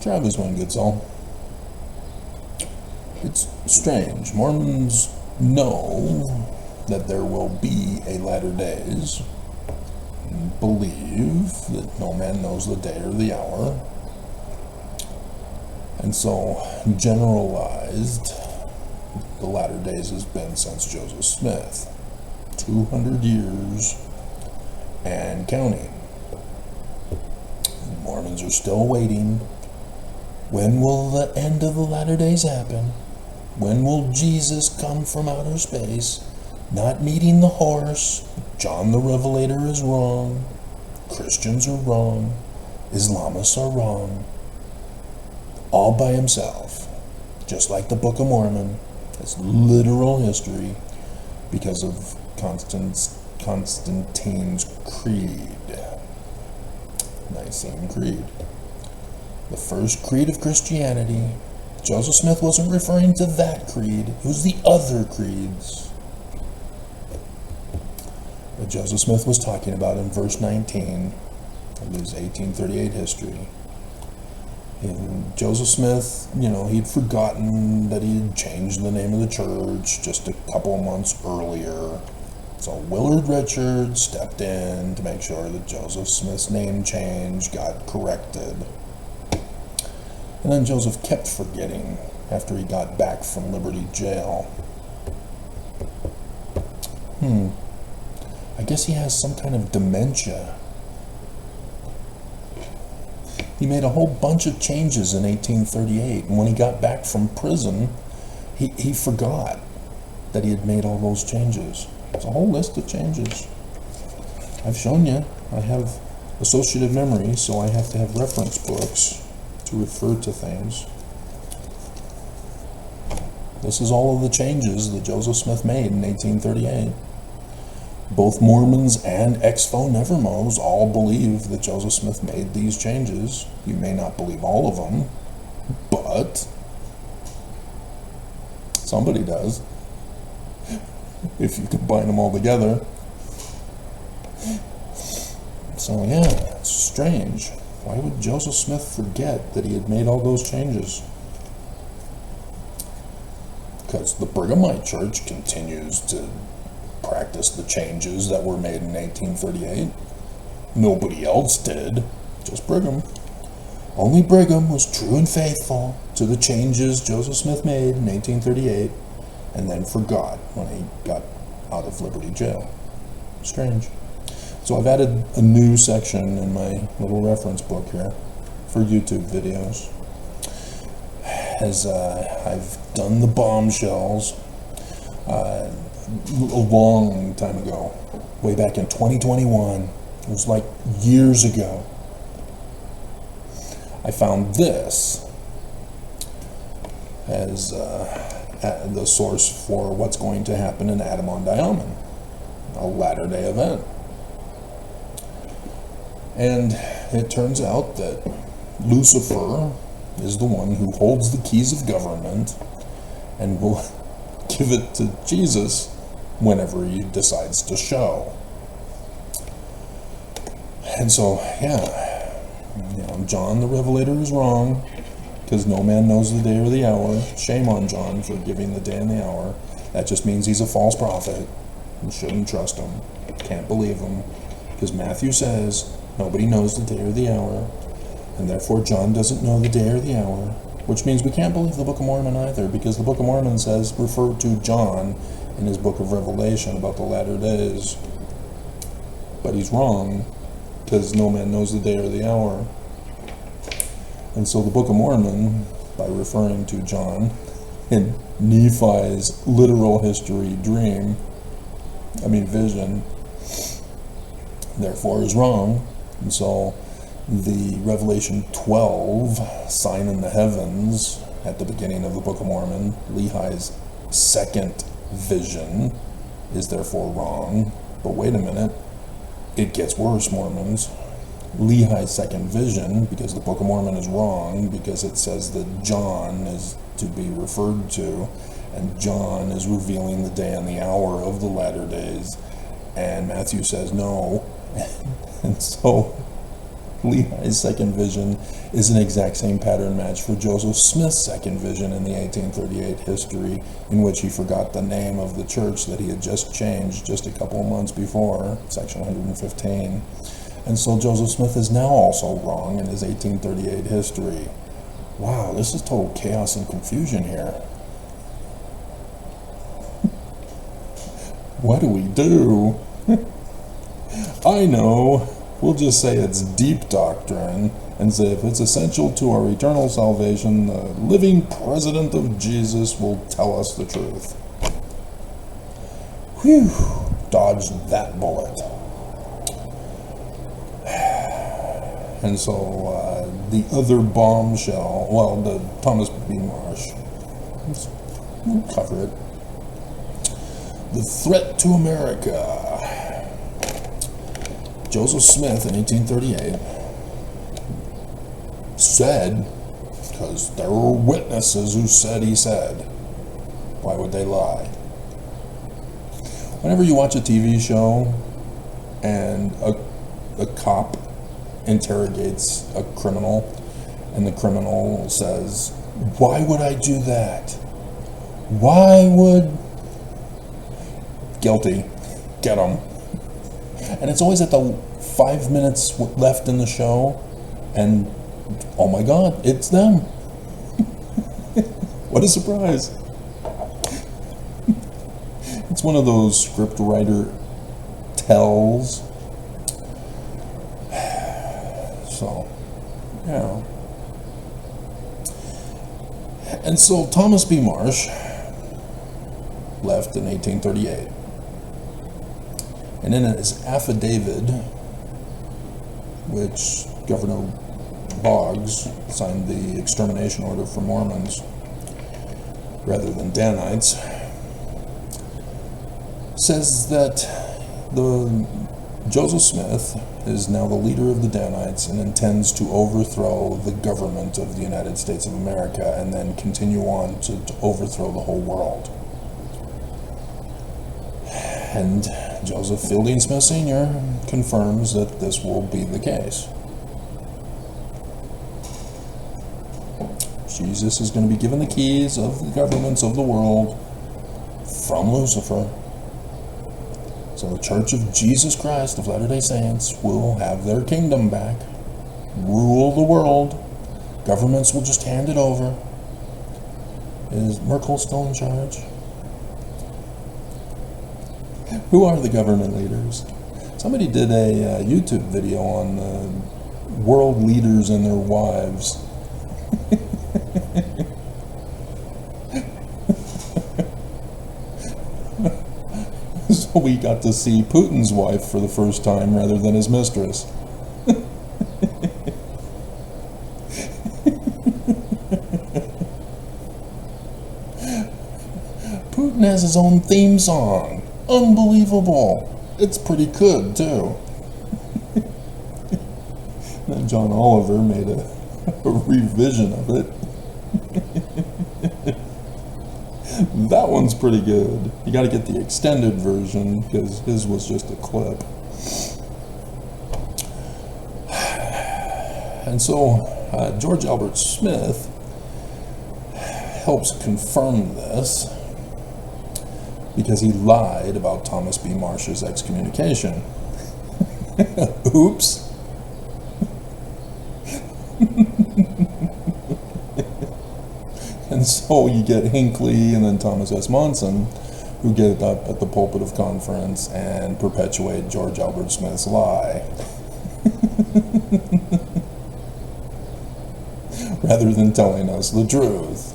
Travis went, good soul. It's strange. Mormons know that there will be a latter days, believe that no man knows the day or the hour, and so generalized the latter days has been since Joseph Smith, 200 years and counting. Mormons are still waiting. When will the end of the latter days happen? When will Jesus come from outer space, not needing the horse? John the Revelator is wrong. Christians are wrong. Islamists are wrong. All by himself. Just like the Book of Mormon. It's literal history because of Constantine's Creed. Nicene Creed. The first creed of Christianity. Joseph Smith wasn't referring to that creed. It was the other creeds. What Joseph Smith was talking about in verse 19 of his 1838 history. And Joseph Smith, he'd forgotten that he had changed the name of the church just a couple of months earlier. So Willard Richards stepped in to make sure that Joseph Smith's name change got corrected. And then Joseph kept forgetting after he got back from Liberty Jail. I guess he has some kind of dementia. He made a whole bunch of changes in 1838, and when he got back from prison, he forgot that he had made all those changes. It's a whole list of changes. I've shown you. I have associative memory, so I have to have reference books to refer to things. This is all of the changes that Joseph Smith made in 1838. Both Mormons and ex-fo Nevermos all believe that Joseph Smith made these changes. You may not believe all of them, but somebody does. If you combine them all together. So yeah, it's strange. Why would Joseph Smith forget that he had made all those changes? Because the Brighamite Church continues to practice the changes that were made in 1838. Nobody else did, just Brigham. Only Brigham was true and faithful to the changes Joseph Smith made in 1838 and then forgot when he got out of Liberty Jail. Strange. So I've added a new section in my little reference book here for YouTube videos. As I've done the bombshells a long time ago, way back in 2021. It was like years ago. I found this as the source for what's going to happen in Adam-on-Diamond, a latter-day event. And it turns out that Lucifer is the one who holds the keys of government and will give it to Jesus whenever he decides to show. And so, John the Revelator is wrong, because no man knows the day or the hour. Shame on John for giving the day and the hour. That just means he's a false prophet. You shouldn't trust him. Can't believe him. Because Matthew says nobody knows the day or the hour, and therefore John doesn't know the day or the hour, which means we can't believe the Book of Mormon either, because the Book of Mormon says, refer to John in his book of Revelation about the latter days. But he's wrong, because no man knows the day or the hour. And so the Book of Mormon, by referring to John in Nephi's literal history vision, therefore is wrong. And so the Revelation 12 sign in the heavens at the beginning of the Book of Mormon, Lehi's second vision, is therefore wrong. But wait a minute, it gets worse, Mormons. Lehi's second vision, because the Book of Mormon is wrong, because it says that John is to be referred to, and John is revealing the day and the hour of the latter days, and Matthew says no. And so Lehi's second vision is an exact same pattern match for Joseph Smith's second vision in the 1838 history, in which he forgot the name of the church that he had just changed just a couple of months before, section 115. And so Joseph Smith is now also wrong in his 1838 history. Wow, this is total chaos and confusion here. What do we do? I know. We'll just say it's deep doctrine, and say if it's essential to our eternal salvation, the living president of Jesus will tell us the truth. Whew, dodged that bullet. And so the other bombshell, well, the Thomas B. Marsh, we'll cover it. The threat to America. Joseph Smith in 1838 said, because there were witnesses who said he said, why would they lie? Whenever you watch a TV show and a cop interrogates a criminal and the criminal says, why would I do that? Why would... Guilty. Get him. And it's always at the 5 minutes left in the show, and oh my God, it's them. What a surprise. It's one of those script writer tells. So, yeah. And so Thomas B. Marsh left in 1838. And in his affidavit, which Governor Boggs signed the extermination order for Mormons rather than Danites, says that Joseph Smith is now the leader of the Danites and intends to overthrow the government of the United States of America and then continue on to overthrow the whole world. And Joseph Fielding Smith Sr. confirms that this will be the case. Jesus is going to be given the keys of the governments of the world from Lucifer. So the Church of Jesus Christ of Latter-day Saints will have their kingdom back, rule the world. Governments will just hand it over. Is Merkel still in charge? Who are the government leaders? Somebody did a YouTube video on world leaders and their wives. So we got to see Putin's wife for the first time rather than his mistress. Putin has his own theme song. Unbelievable. It's pretty good, too. Then John Oliver made a revision of it. That one's pretty good. You got to get the extended version because his was just a clip. And so George Albert Smith helps confirm this because he lied about Thomas B. Marsh's excommunication. Oops. And so you get Hinckley and then Thomas S. Monson, who get up at the pulpit of conference and perpetuate George Albert Smith's lie. Rather than telling us the truth.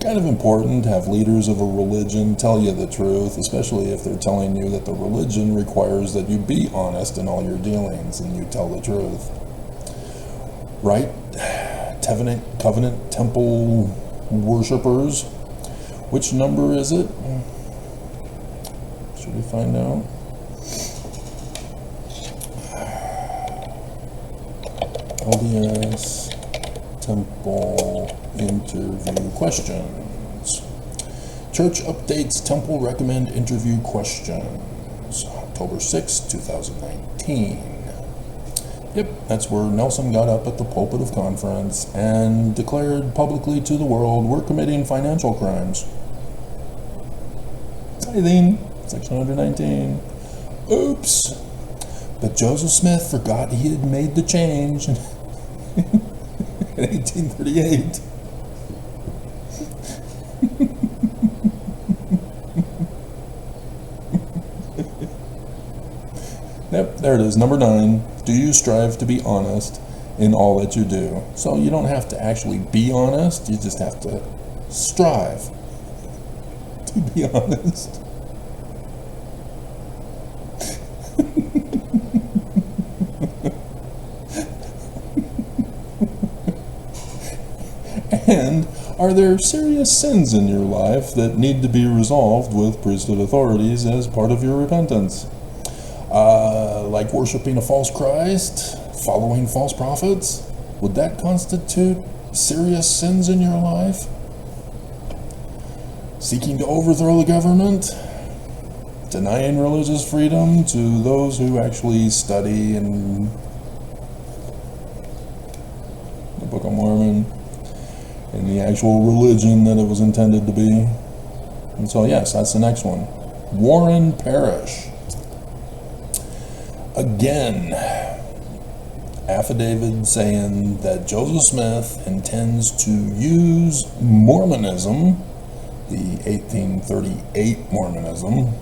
Kind of important to have leaders of a religion tell you the truth, especially if they're telling you that the religion requires that you be honest in all your dealings and you tell the truth. Right? Covenant Temple worshippers. Which number is it? Should we find out? LDS Temple interview questions. Church updates Temple recommend interview questions. October 6, 2019. Yep, that's where Nelson got up at the pulpit of conference and declared publicly to the world, we're committing financial crimes. Tithing, section 119. Oops. But Joseph Smith forgot he had made the change in 1838. Yep, there it is, number 9. Do you strive to be honest in all that you do? So you don't have to actually be honest, you just have to strive to be honest. And are there serious sins in your life that need to be resolved with priesthood authorities as part of your repentance? Like worshiping a false Christ, following false prophets? Would that constitute serious sins in your life? Seeking to overthrow the government? Denying religious freedom to those who actually study in the Book of Mormon, in the actual religion that it was intended to be? And so, yes, that's the next one. Warren Parrish. Again, affidavit saying that Joseph Smith intends to use Mormonism, the 1838 Mormonism,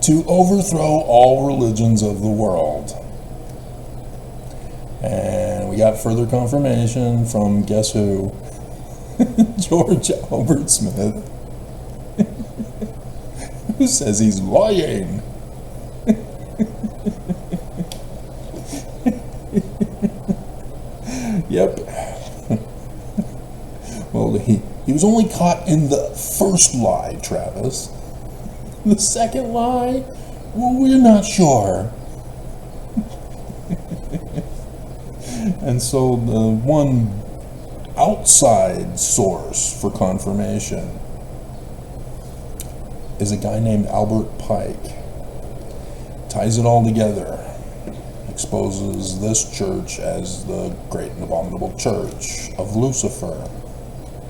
to overthrow all religions of the world. And we got further confirmation from guess who? George Albert Smith, who says he's lying. Yep. Well, he was only caught in the first lie, Travis. The second lie? Well, we're not sure. And so the one outside source for confirmation is a guy named Albert Pike. Ties it all together. Exposes this church as the great and abominable church of Lucifer.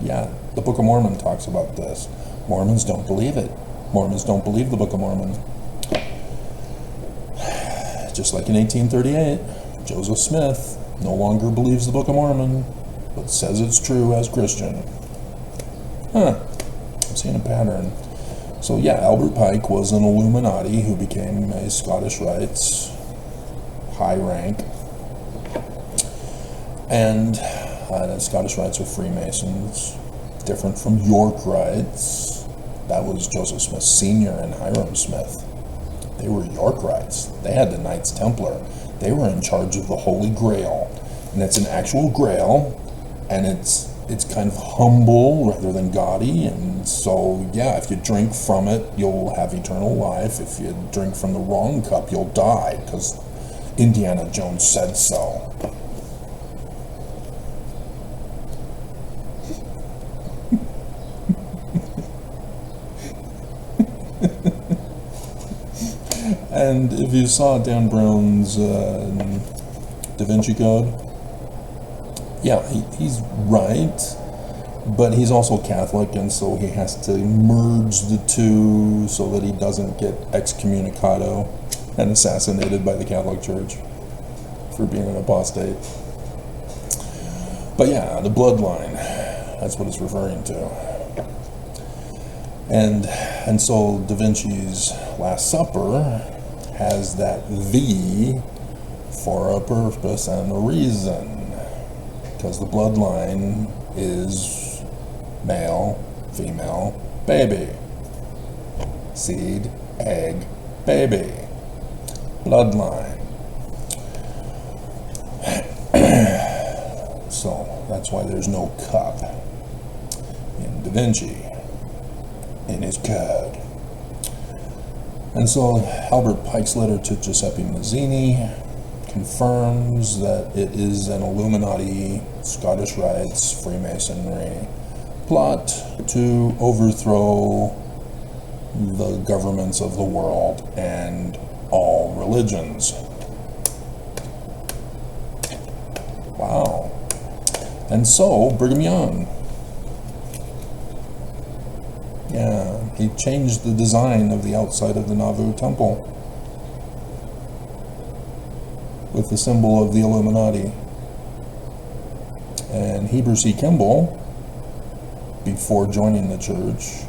Yeah, the Book of Mormon talks about this. Mormons don't believe it. Mormons don't believe the Book of Mormon. Just like in 1838, Joseph Smith no longer believes the Book of Mormon, but says it's true as Christian. I'm seeing a pattern. So yeah, Albert Pike was an Illuminati who became a Scottish Rites high rank. And the Scottish Rites are Freemasons, different from York Rites. That was Joseph Smith Sr. and Hiram Smith. They were York Rites. They had the Knights Templar. They were in charge of the Holy Grail. And it's an actual grail, and it's kind of humble rather than gaudy. And so, yeah, if you drink from it, you'll have eternal life. If you drink from the wrong cup, you'll die, because Indiana Jones said so. And if you saw Dan Brown's Da Vinci Code, yeah, he's right, but he's also Catholic, and so he has to merge the two so that he doesn't get excommunicado and assassinated by the Catholic Church for being an apostate. But yeah, the bloodline, that's what it's referring to. And so Da Vinci's Last Supper has that V for a purpose and a reason, because the bloodline is male, female, baby. Seed, egg, baby. Bloodline. So that's why there's no cup in Da Vinci, in his code. And so Albert Pike's letter to Giuseppe Mazzini confirms that it is an Illuminati, Scottish Rites, Freemasonry plot to overthrow the governments of the world and all religions. And so, Brigham Young, yeah, he changed the design of the outside of the Nauvoo temple with the symbol of the Illuminati. And Heber C. Kimball, before joining the church,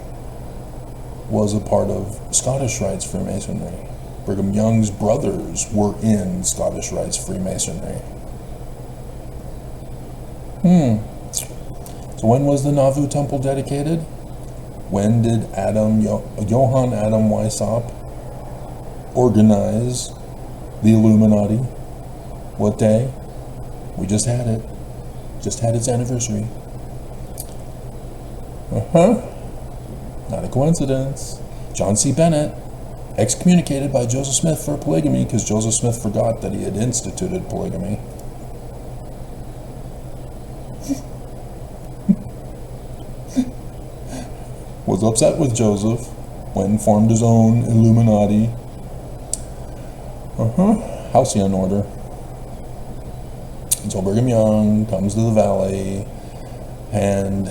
was a part of Scottish Rites Freemasonry. Brigham Young's brothers were in Scottish Rites Freemasonry. So when was the Nauvoo temple dedicated? When did Johann Adam Weishaupt organize the Illuminati? What day? We just had it. Just had its anniversary. Not a coincidence. John C. Bennett, excommunicated by Joseph Smith for polygamy because Joseph Smith forgot that he had instituted polygamy. Was upset with Joseph when formed his own Illuminati. Halcyon order. And so Brigham Young comes to the valley and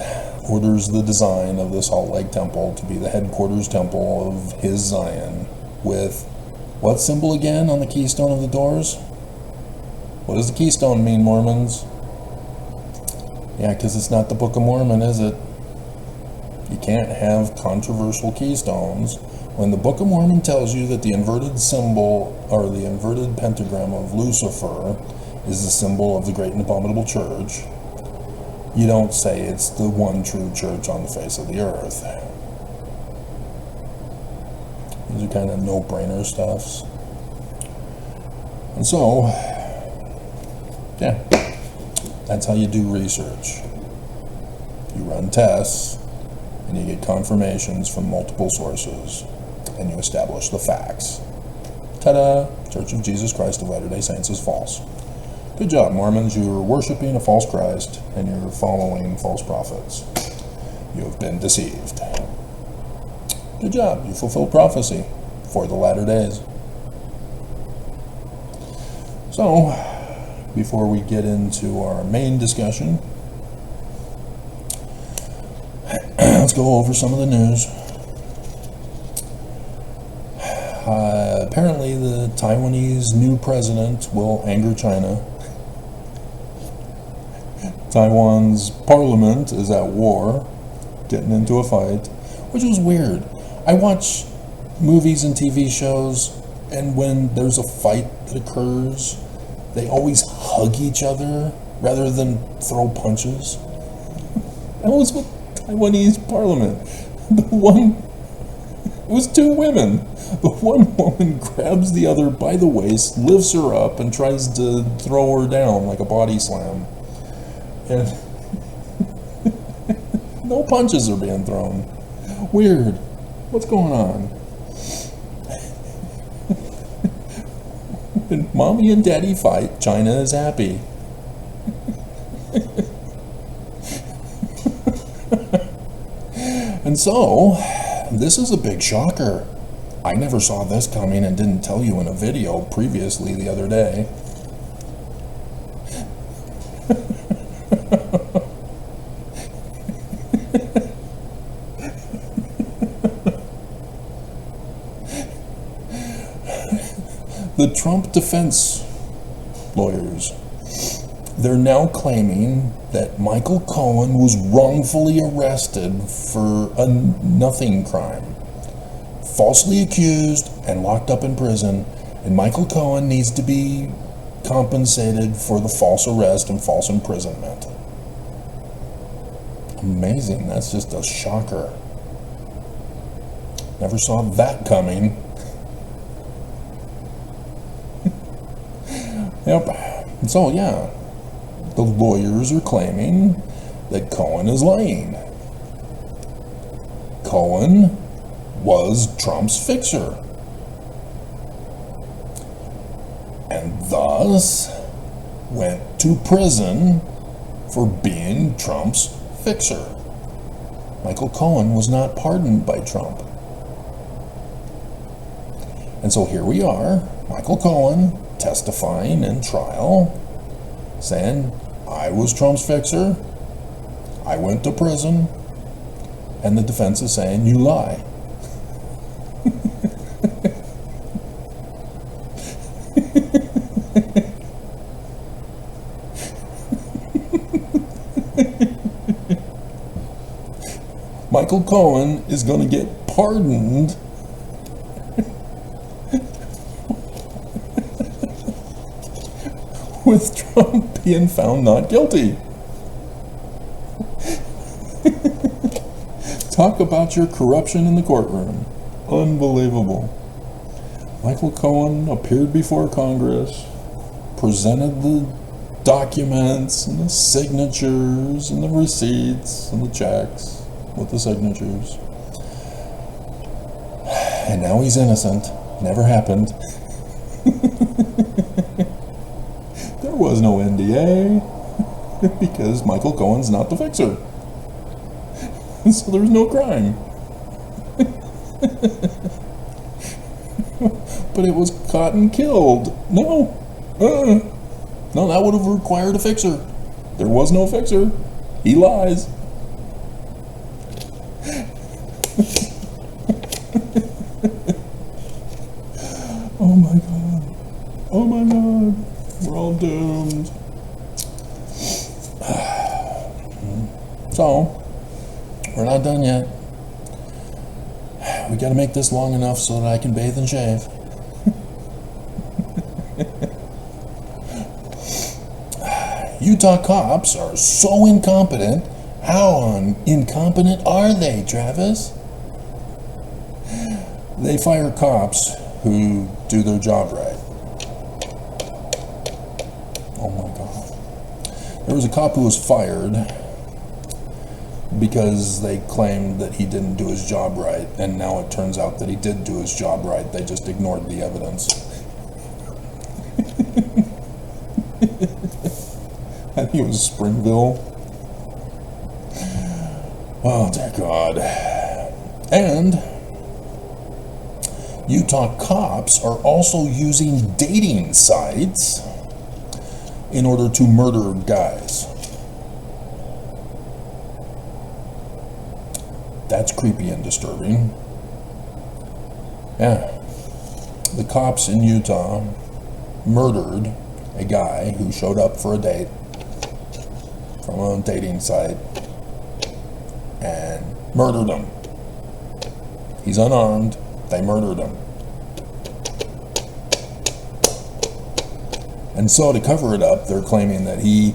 orders the design of the Salt Lake Temple to be the headquarters temple of his Zion, with what symbol again on the keystone of the doors? What does the keystone mean, Mormons? Yeah, because it's not the Book of Mormon, is it? You can't have controversial keystones when the Book of Mormon tells you that the inverted symbol, or the inverted pentagram of Lucifer, is the symbol of the great and abominable church. You don't say it's the one true church on the face of the earth. These are kind of no-brainer stuffs. And so, yeah, that's how you do research. You run tests, and you get confirmations from multiple sources, and you establish the facts. Ta-da! Church of Jesus Christ of Latter-day Saints is false. Good job, Mormons. You're worshiping a false Christ, and you're following false prophets. You have been deceived. Good job. You fulfilled prophecy for the latter days. So, before we get into our main discussion, let's go over some of the news. Apparently, the Taiwanese new president will anger China. Taiwan's parliament is at war, getting into a fight, which was weird. I watch movies and TV shows, and when there's a fight that occurs, they always hug each other rather than throw punches. That was with Taiwanese parliament. It was two women. The one woman grabs the other by the waist, lifts her up, and tries to throw her down like a body slam. And no punches are being thrown. Weird. What's going on? When mommy and daddy fight, China is happy. And so, this is a big shocker. I never saw this coming and didn't tell you in a video previously the other day. The Trump defense lawyers, they're now claiming that Michael Cohen was wrongfully arrested for a nothing crime, falsely accused and locked up in prison, and Michael Cohen needs to be compensated for the false arrest and false imprisonment. Amazing. That's just a shocker. Never saw that coming. Yep. So, yeah, the lawyers are claiming that Cohen is lying. Cohen was Trump's fixer, and thus went to prison for being Trump's fixer. Michael Cohen was not pardoned by Trump. And so here we are, Michael Cohen testifying in trial, saying, I was Trump's fixer. I went to prison. And the defense is saying, you lie. Michael Cohen is going to get pardoned with Trump being found not guilty. Talk about your corruption in the courtroom. Unbelievable. Michael Cohen appeared before Congress, presented the documents and the signatures and the receipts and the checks with the signatures. And now he's innocent. Never happened. There was no NDA because Michael Cohen's not the fixer. So there's no crime. But it was caught and killed. No. No, that would have required a fixer. There was no fixer. He lies. Oh my God. Oh my God. We're all doomed. So, we're not done yet. We gotta make this long enough so that I can bathe and shave. Utah cops are so incompetent. How incompetent are they, Travis? They fire cops who do their job right. Oh my God. There was a cop who was fired because they claimed that he didn't do his job right, and now it turns out that he did do his job right. They just ignored the evidence. I think it was Springville. Oh, dear God. And Utah cops are also using dating sites in order to murder guys. That's creepy and disturbing. Yeah. The cops in Utah murdered a guy who showed up for a date from a dating site and murdered him. He's unarmed. They murdered him. And so to cover it up, they're claiming that he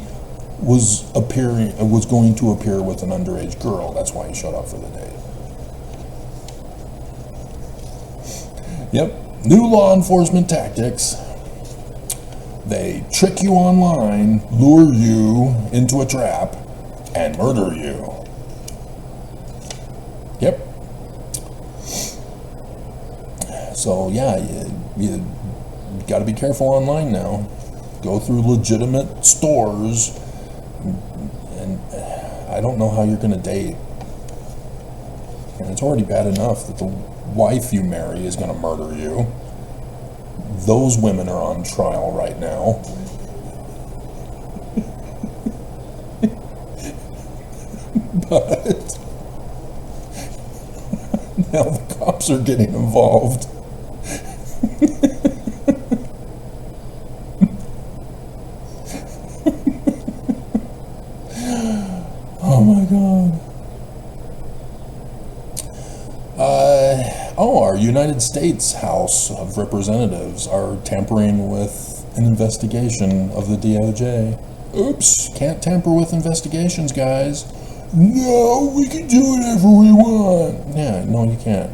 was going to appear with an underage girl. That's why he showed up for the date. Yep, new law enforcement tactics. They trick you online, lure you into a trap, and murder you. Yep. So yeah, you got to be careful online now. Go through legitimate stores, and I don't know how you're going to date. And it's already bad enough that the wife you marry is going to murder you. Those women are on trial right now. But now the cops are getting involved. Oh my God. Our United States House of Representatives are tampering with an investigation of the DOJ. Oops, can't tamper with investigations, guys. No, we can do whatever we want. Yeah, no, you can't.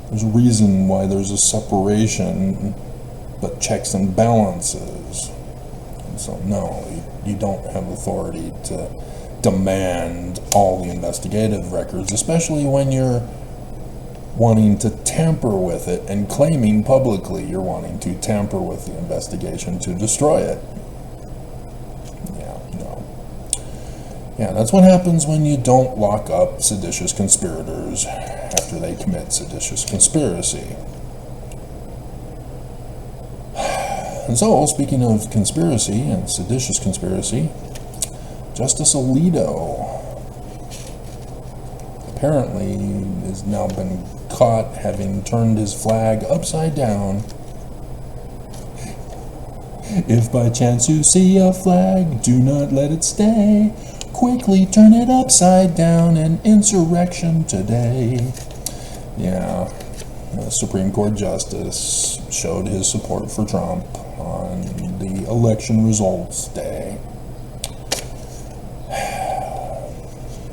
There's a reason why there's a separation, but checks and balances. And so, no, you don't have authority to demand all the investigative records, especially when you're wanting to tamper with it and claiming publicly you're wanting to tamper with the investigation to destroy it. Yeah, no. Yeah, that's what happens when you don't lock up seditious conspirators after they commit seditious conspiracy. And so, speaking of conspiracy and seditious conspiracy, Justice Alito apparently has now been caught having turned his flag upside down. If by chance you see a flag, do not let it stay. Quickly turn it upside down, an insurrection today. Yeah, the Supreme Court Justice showed his support for Trump on the election results day.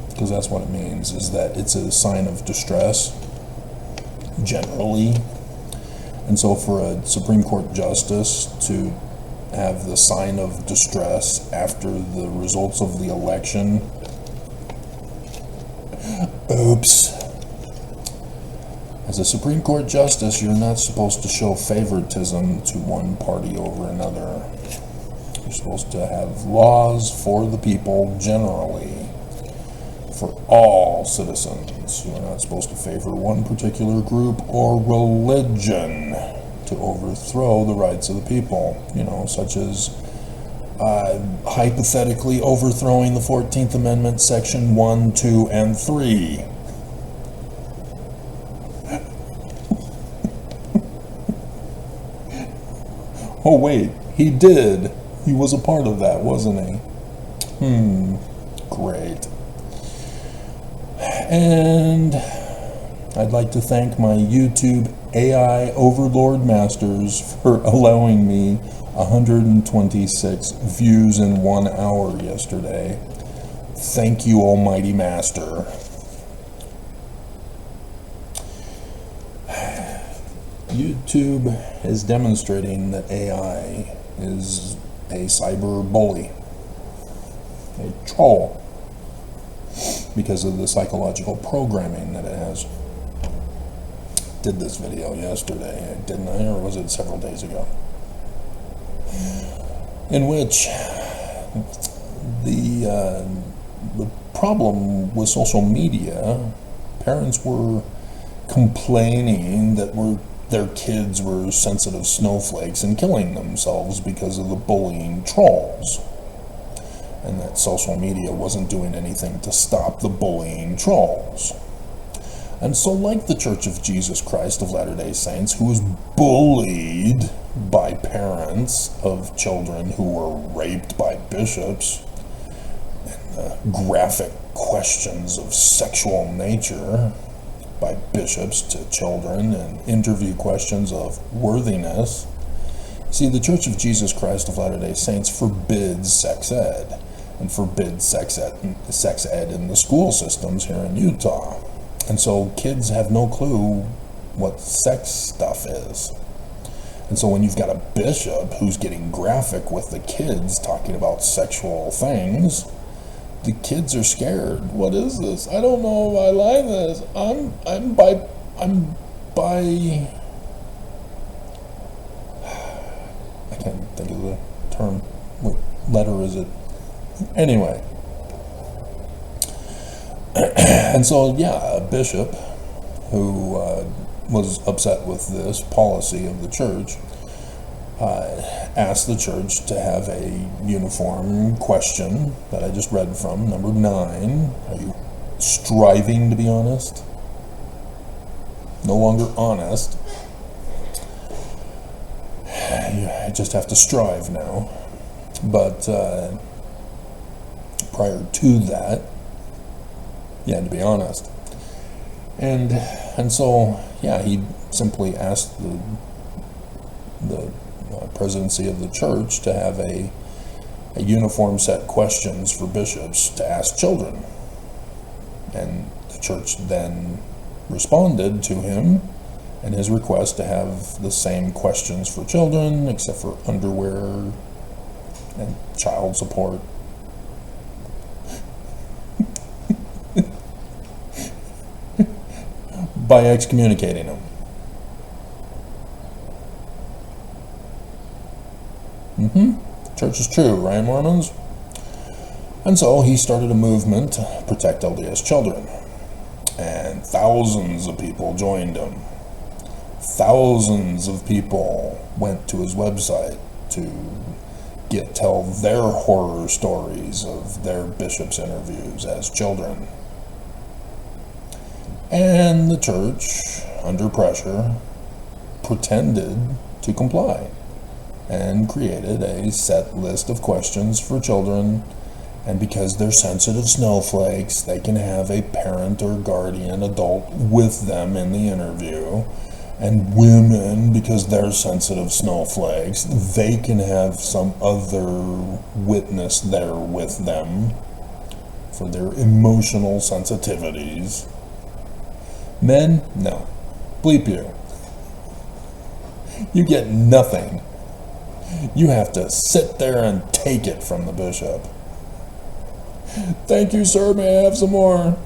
Because that's what it means, is that it's a sign of distress, generally. And so for a Supreme Court Justice to have the sign of distress after the results of the election, oops. As a Supreme Court Justice, you're not supposed to show favoritism to one party over another. You're supposed to have laws for the people generally, for all citizens. You're not supposed to favor one particular group or religion to overthrow the rights of the people, such as hypothetically overthrowing the 14th Amendment, Section 1, 2, and 3. Oh wait, he did. He was a part of that, wasn't he? Great. And I'd like to thank my YouTube AI Overlord Masters for allowing me 126 views in 1 hour yesterday. Thank you, Almighty Master. YouTube is demonstrating that AI is a cyber bully, a troll, because of the psychological programming that it has. Did this video yesterday, didn't I, or was it several days ago? In which the problem with social media, parents were complaining that their kids were sensitive snowflakes and killing themselves because of the bullying trolls, and that social media wasn't doing anything to stop the bullying trolls. And so, like the Church of Jesus Christ of Latter-day Saints, who was bullied by parents of children who were raped by bishops, and graphic questions of sexual nature by bishops to children, and interview questions of worthiness. See, the Church of Jesus Christ of Latter-day Saints forbids sex ed, and forbids sex ed in the school systems here in Utah. And so kids have no clue what sex stuff is. And so when you've got a bishop who's getting graphic with the kids talking about sexual things, the kids are scared. What is this? I don't know if I like this. I'm by I can't think of the term. What letter is it? Anyway. And so, yeah, a bishop who was upset with this policy of the church asked the church to have a uniform question that I just read from, number 9. Are you striving to be honest? No longer honest. You just have to strive now. But prior to that, you had to be honest. And so, yeah, he simply asked the presidency of the church to have a uniform set questions for bishops to ask children. And the church then responded to him and his request to have the same questions for children, except for underwear and child support. By excommunicating him. Church is true, right, Mormons? And so he started a movement to protect LDS children. And thousands of people joined him. Thousands of people went to his website to tell their horror stories of their bishop's interviews as children. And the church, under pressure, pretended to comply and created a set list of questions for children. And because they're sensitive snowflakes, they can have a parent or guardian adult with them in the interview. And women, because they're sensitive snowflakes, they can have some other witness there with them for their emotional sensitivities. Men, no. Bleep you. You get nothing. You have to sit there and take it from the bishop. Thank you, sir. May I have some more?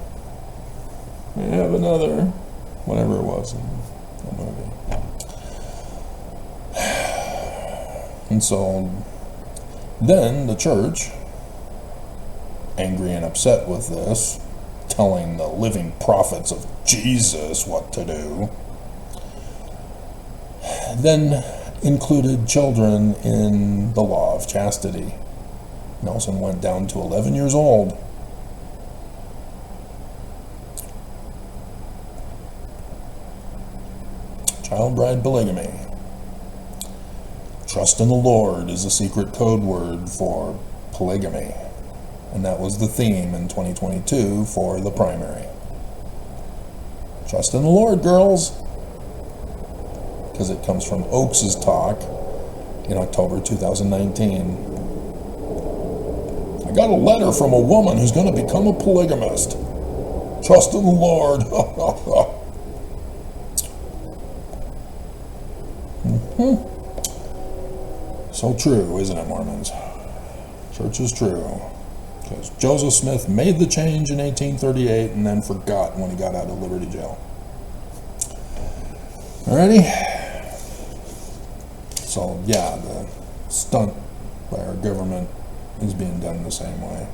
May I have another? Whatever it was in the movie. And so then the church, angry and upset with this, telling the living prophets of Jesus what to do, then included children in the law of chastity. Nelson went down to 11 years old. Child bride polygamy. Trust in the Lord is a secret code word for polygamy. And that was the theme in 2022 for the primary. Trust in the Lord, girls. Because it comes from Oakes's talk in October 2019. I got a letter from a woman who's going to become a polygamist. Trust in the Lord. So true, isn't it, Mormons? Church is true. Because Joseph Smith made the change in 1838 and then forgot when he got out of Liberty Jail. Alrighty? So, yeah, the stunt by our government is being done the same way.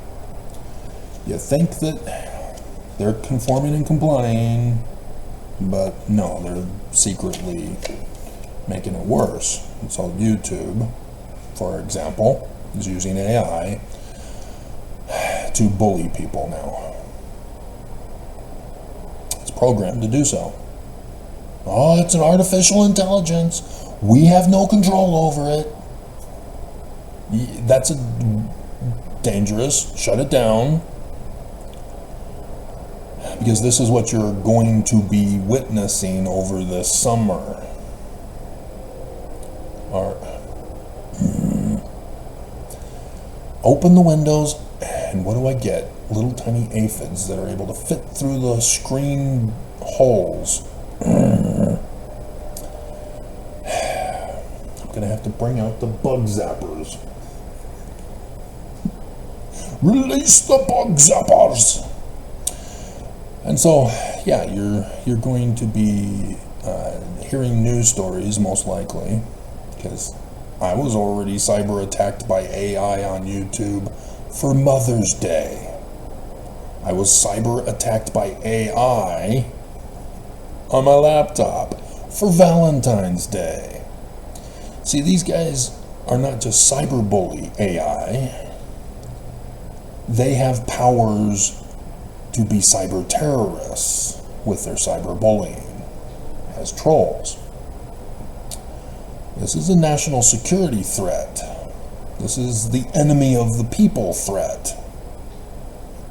You think that they're conforming and complying, but no, they're secretly making it worse. And so YouTube, for example, is using AI to bully people now. It's programmed to do so. Oh, it's an artificial intelligence. We have no control over it. That's dangerous. Shut it down. Because this is what you're going to be witnessing over this summer. Open the windows, and what do I get? Little tiny aphids that are able to fit through the screen holes. I'm going to have to bring out the bug zappers. Release the bug zappers! And so, yeah, you're going to be hearing news stories, most likely, because I was already cyber attacked by AI on YouTube for Mother's Day. I was cyber attacked by AI on my laptop for Valentine's Day. See, these guys are not just cyberbully AI. They have powers to be cyber terrorists with their cyberbullying as trolls. This is a national security threat. This is the enemy of the people threat.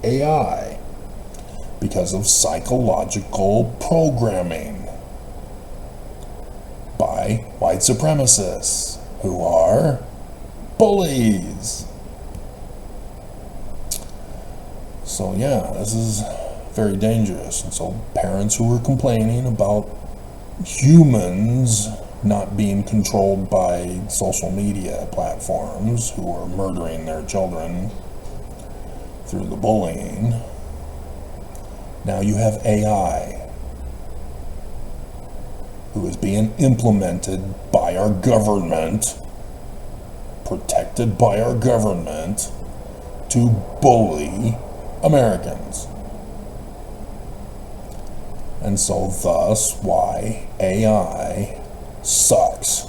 AI. Because of psychological programming by white supremacists who are bullies. So yeah, this is very dangerous. And so parents who are complaining about humans not being controlled by social media platforms who are murdering their children through the bullying. Now you have AI who is being implemented by our government, protected by our government, to bully Americans. And so thus why AI sucks.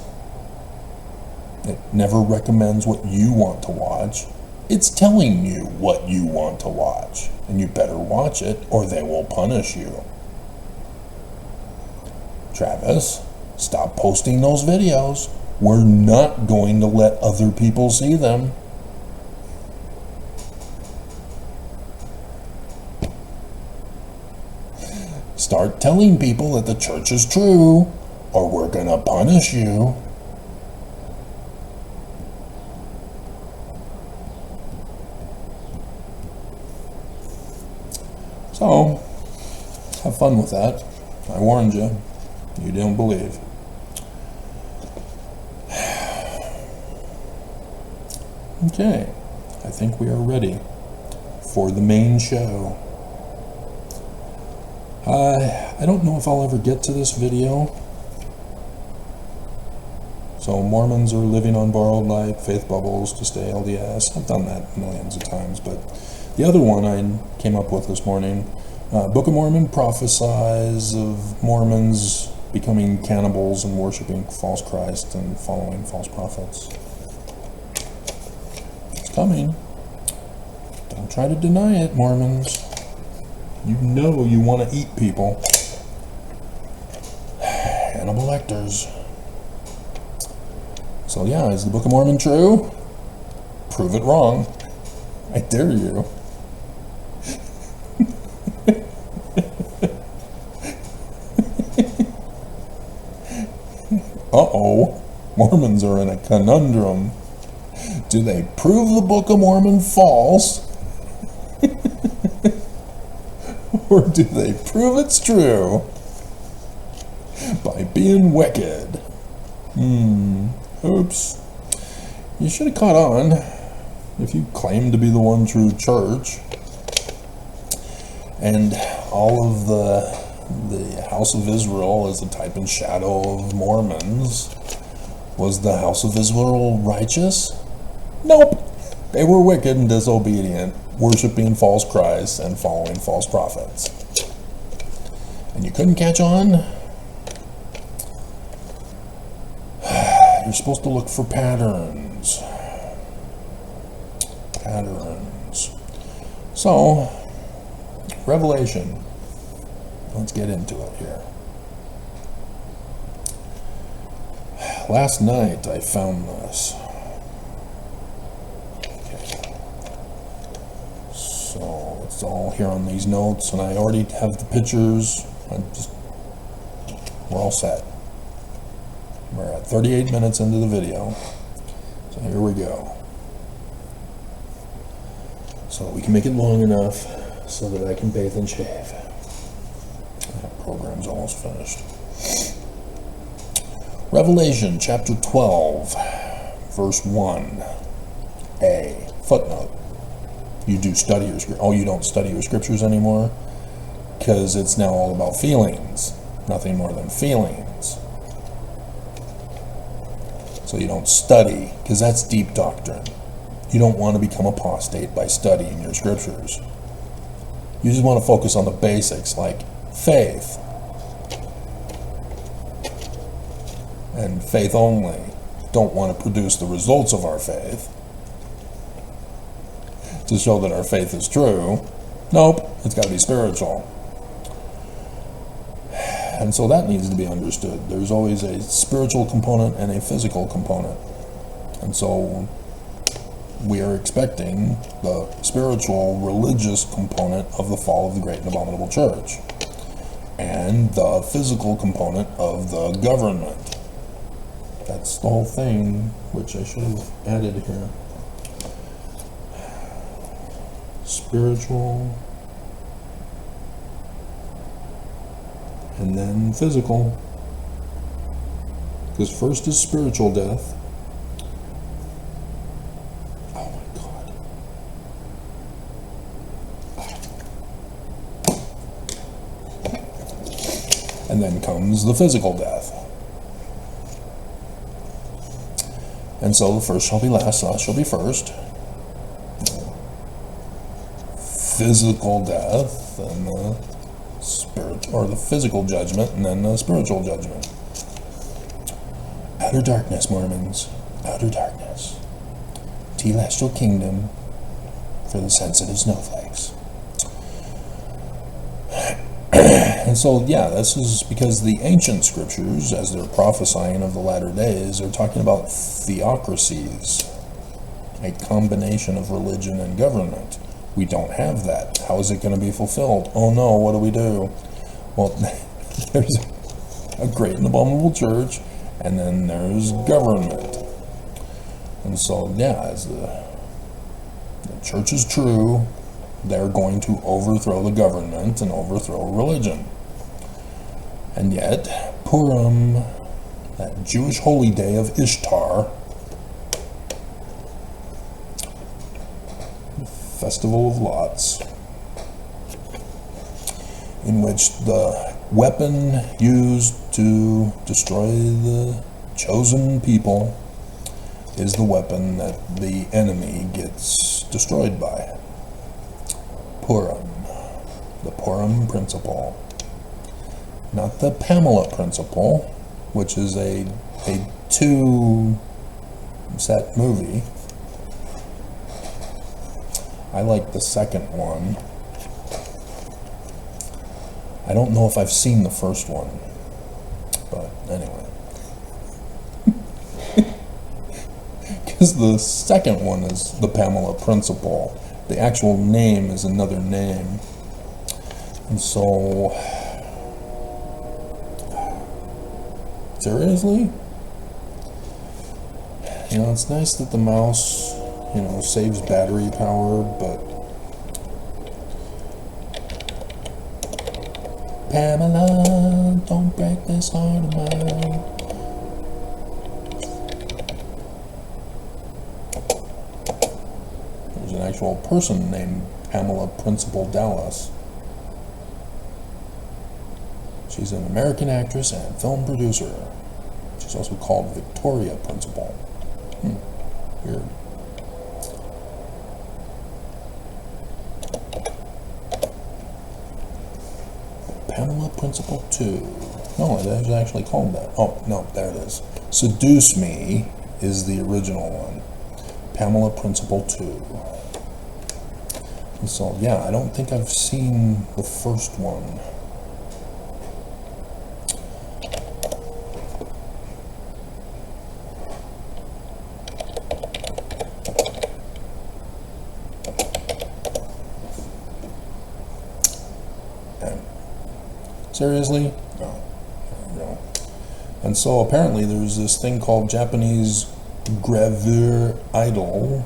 It never recommends what you want to watch. It's telling you what you want to watch, and you better watch it or they will punish you. Travis, stop posting those videos. We're not going to let other people see them. Start telling people that the church is true, or we're going to punish you. So, have fun with that. I warned you. You didn't believe. Okay, I think we are ready for the main show. I don't know if I'll ever get to this video. So Mormons are living on borrowed light, faith bubbles to stay LDS. I've done that millions of times, but the other one I came up with this morning, Book of Mormon prophesies of Mormons becoming cannibals and worshiping false Christ and following false prophets. It's coming. Don't try to deny it, Mormons. You know you want to eat people. Hannibal Lecters. So yeah, is the Book of Mormon true? Prove it wrong. I dare you. Uh-oh. Mormons are in a conundrum. Do they prove the Book of Mormon false? Or do they prove it's true by being wicked? Oops. You should have caught on. If you claim to be the one true church, and all of the House of Israel as a type and shadow of Mormons, was the House of Israel righteous? Nope. They were wicked and disobedient, worshiping false Christ and following false prophets. And you couldn't catch on? You're supposed to look for patterns. Patterns. So, Revelation. Let's get into it here. Last night I found this. So it's all here on these notes, and I already have the pictures. We're all set. We're at 38 minutes into the video. So here we go. So we can make it long enough so that I can bathe and shave. That program's almost finished. Revelation chapter 12, verse 1. A footnote. You do study your scriptures. Oh, you don't study your scriptures anymore? Because it's now all about feelings. Nothing more than feelings. So you don't study, because that's deep doctrine. You don't want to become apostate by studying your scriptures. You just want to focus on the basics, like faith. And faith only. Don't want to produce the results of our faith to show that our faith is true. Nope, it's got to be spiritual. And so that needs to be understood. There's always a spiritual component and a physical component. And so we are expecting the spiritual, religious component of the fall of the great and abominable church, and the physical component of the government. That's the whole thing, which I should have added here. Spiritual, and then physical. Because first is spiritual death. Oh my God. And then comes the physical death. And so the first shall be last, the last shall be first. Physical death, and the spirit, or the physical judgment, and then the spiritual judgment. Outer darkness, Mormons. outer darkness, telestial kingdom for the sensitive snowflakes. And so, yeah, this is because the ancient scriptures, as they're prophesying of the latter days, are talking about theocracies, a combination of religion and government. We don't have that. How is it going to be fulfilled? Oh no, what do we do? Well, there's a great and abominable church, and then there's government. And so, yeah, as the church is true, they're going to overthrow the government and overthrow religion. And yet, Purim, that Jewish holy day of Ishtar, Festival of Lots, in which the weapon used to destroy the chosen people is the weapon that the enemy gets destroyed by. Purim, the Purim principle. Not the Pamela principle, which is a 2-set movie. I like the second one. I don't know if I've seen the first one, but anyway. Because the second one is the Pamela principle. The actual name is another name. And so, seriously? You know, it's nice that the mouse, saves battery power, but Pamela, don't break this heart of mine. There's an actual person named Pamela Principal Dallas. She's an American actress and film producer. She's also called Victoria Principal. Weird. Pamela Principal 2. No, it is actually called that. Oh, no, there it is. Seduce Me is the original one. Pamela Principal 2. And so, yeah, I don't think I've seen the first one. Seriously? No. And so apparently there's this thing called Japanese gravure idol.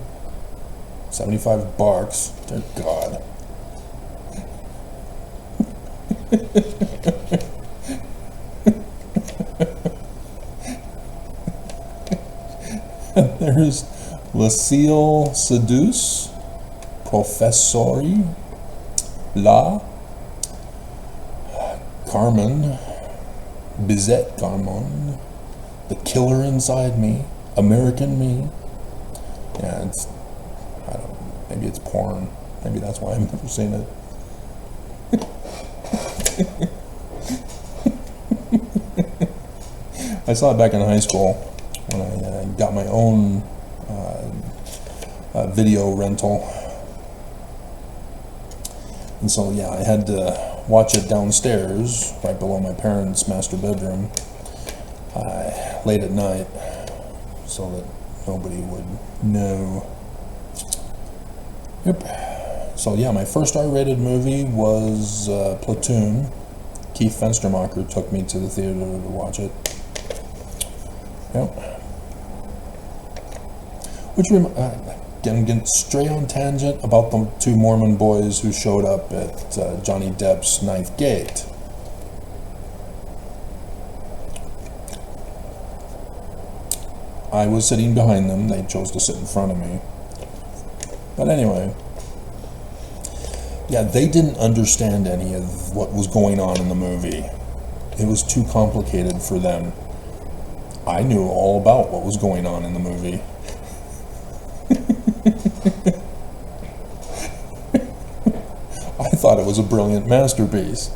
$75. Dear God. And there's Lucille Seduce, Professori, La Carmen, Bizette Carmon, The Killer Inside Me, American Me. Yeah, I don't know, maybe it's porn. Maybe that's why I've never seen it. I saw it back in high school when I got my own video rental. And so, yeah, I had to watch it downstairs, right below my parents' master bedroom, late at night, so that nobody would know. Yep. So, yeah, my first R-rated movie was Platoon. Keith Fenstermacher took me to the theater to watch it. Yep. Which, getting straight on tangent about the two Mormon boys who showed up at Johnny Depp's Ninth Gate. I was sitting behind them. They chose to sit in front of me. But anyway, yeah, they didn't understand any of what was going on in the movie. It was too complicated for them. I knew all about what was going on in the movie. I thought it was a brilliant masterpiece.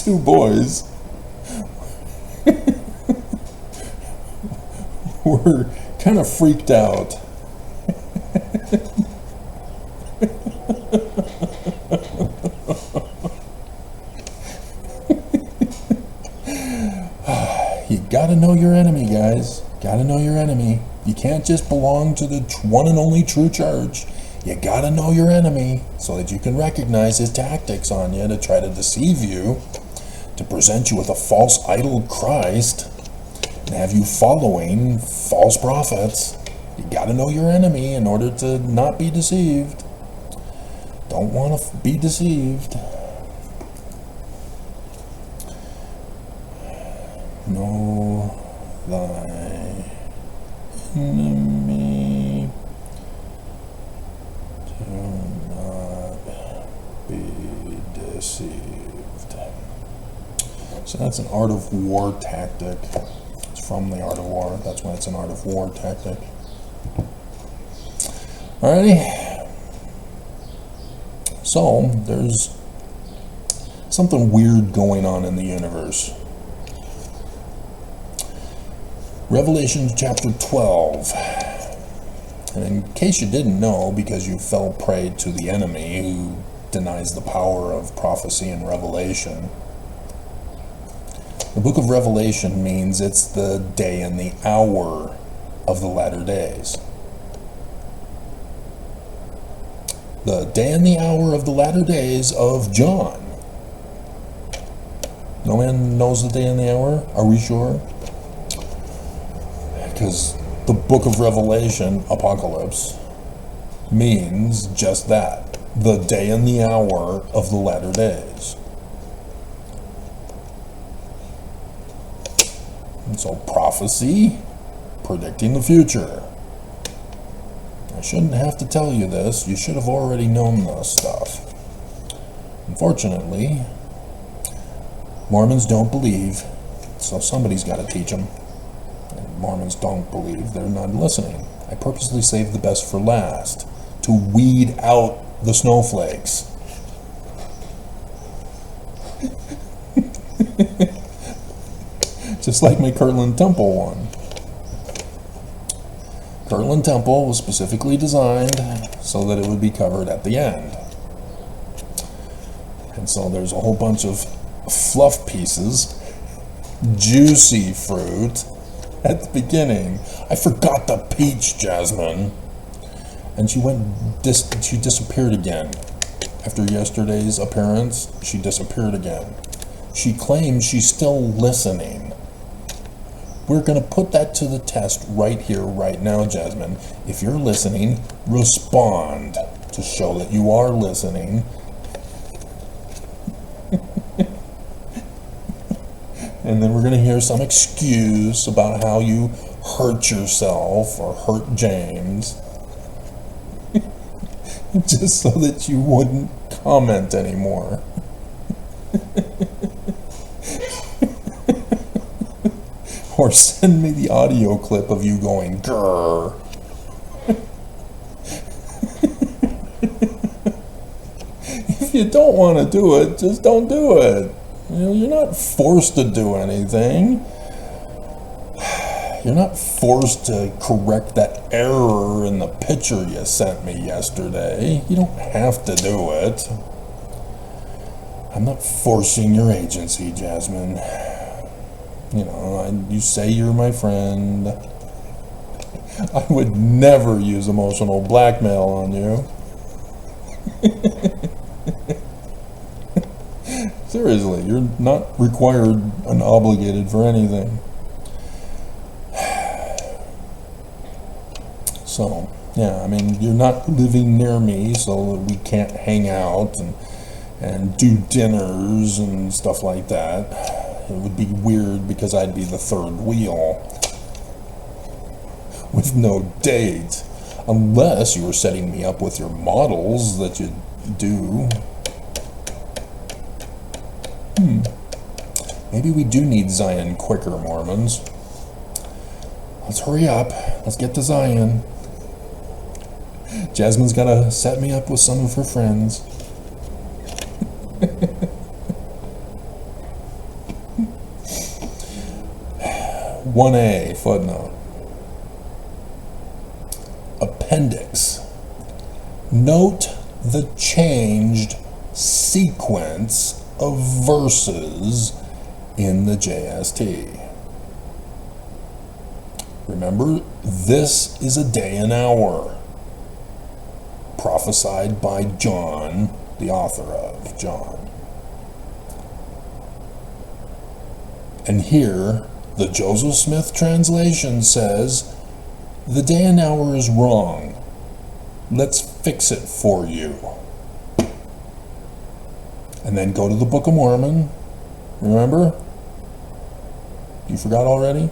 two boys were kind of freaked out. You gotta know your enemy, guys. Gotta know your enemy. You can't just belong to the one and only true church. You gotta know your enemy so that you can recognize his tactics on you to try to deceive you, to present you with a false idol Christ, and have you following false prophets. You gotta know your enemy in order to not be deceived. Don't want to be deceived. Know thy enemy. Do not be deceived. So that's an art of war tactic. It's from the art of war. That's why it's an art of war tactic. Alrighty. So there's something weird going on in the universe. Revelation chapter 12. And in case you didn't know, because you fell prey to the enemy who denies the power of prophecy and revelation, the book of Revelation means it's the day and the hour of the latter days. The day and the hour of the latter days of John. No man knows the day and the hour? Are we sure? Because the book of Revelation, Apocalypse, means just that. The day and the hour of the latter days. And so prophecy, predicting the future. I shouldn't have to tell you this. You should have already known this stuff. Unfortunately, Mormons don't believe, so somebody's got to teach them. And Mormons don't believe, they're not listening. I purposely saved the best for last, to weed out the snowflakes. Just like my Kirtland Temple one. Kirtland Temple was specifically designed so that it would be covered at the end. And so there's a whole bunch of fluff pieces, juicy fruit at the beginning. I forgot the peach, Jasmine. And she disappeared again. After yesterday's appearance, she disappeared again. She claims she's still listening. We're going to put that to the test right here, right now, Jasmine. If you're listening, respond to show that you are listening. And then we're going to hear some excuse about how you hurt yourself or hurt James. Just so that you wouldn't comment anymore. Or send me the audio clip of you going, grrr. If you don't want to do it, just don't do it. You know, you're not forced to do anything. You're not forced to correct that error in the picture you sent me yesterday. You don't have to do it. I'm not forcing your agency, Jasmine. You know, you say you're my friend. I would never use emotional blackmail on you. Seriously, you're not required and obligated for anything. So, yeah, I mean, you're not living near me, so that we can't hang out and do dinners and stuff like that. It would be weird because I'd be the third wheel with no date, unless you were setting me up with your models that you do. Maybe we do need Zion quicker, Mormons. Let's hurry up. Let's get to Zion. Jasmine's got to set me up with some of her friends. 1A, footnote. Appendix. Note the changed sequence of verses in the JST. Remember, this is a day and hour prophesied by John, the author of John. And here, the Joseph Smith translation says, the day and hour is wrong. Let's fix it for you. And then go to the Book of Mormon. Remember? You forgot already?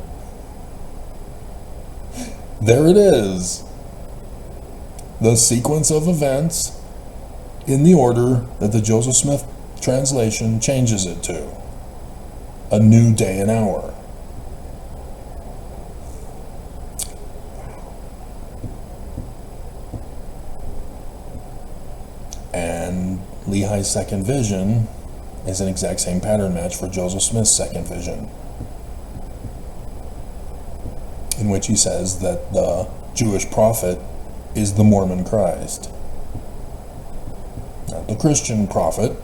There it is. The sequence of events in the order that the Joseph Smith translation changes it to. A new day and hour. And Lehi's second vision is an exact same pattern match for Joseph Smith's second vision, in which he says that the Jewish prophet is the Mormon Christ. Not the Christian prophet.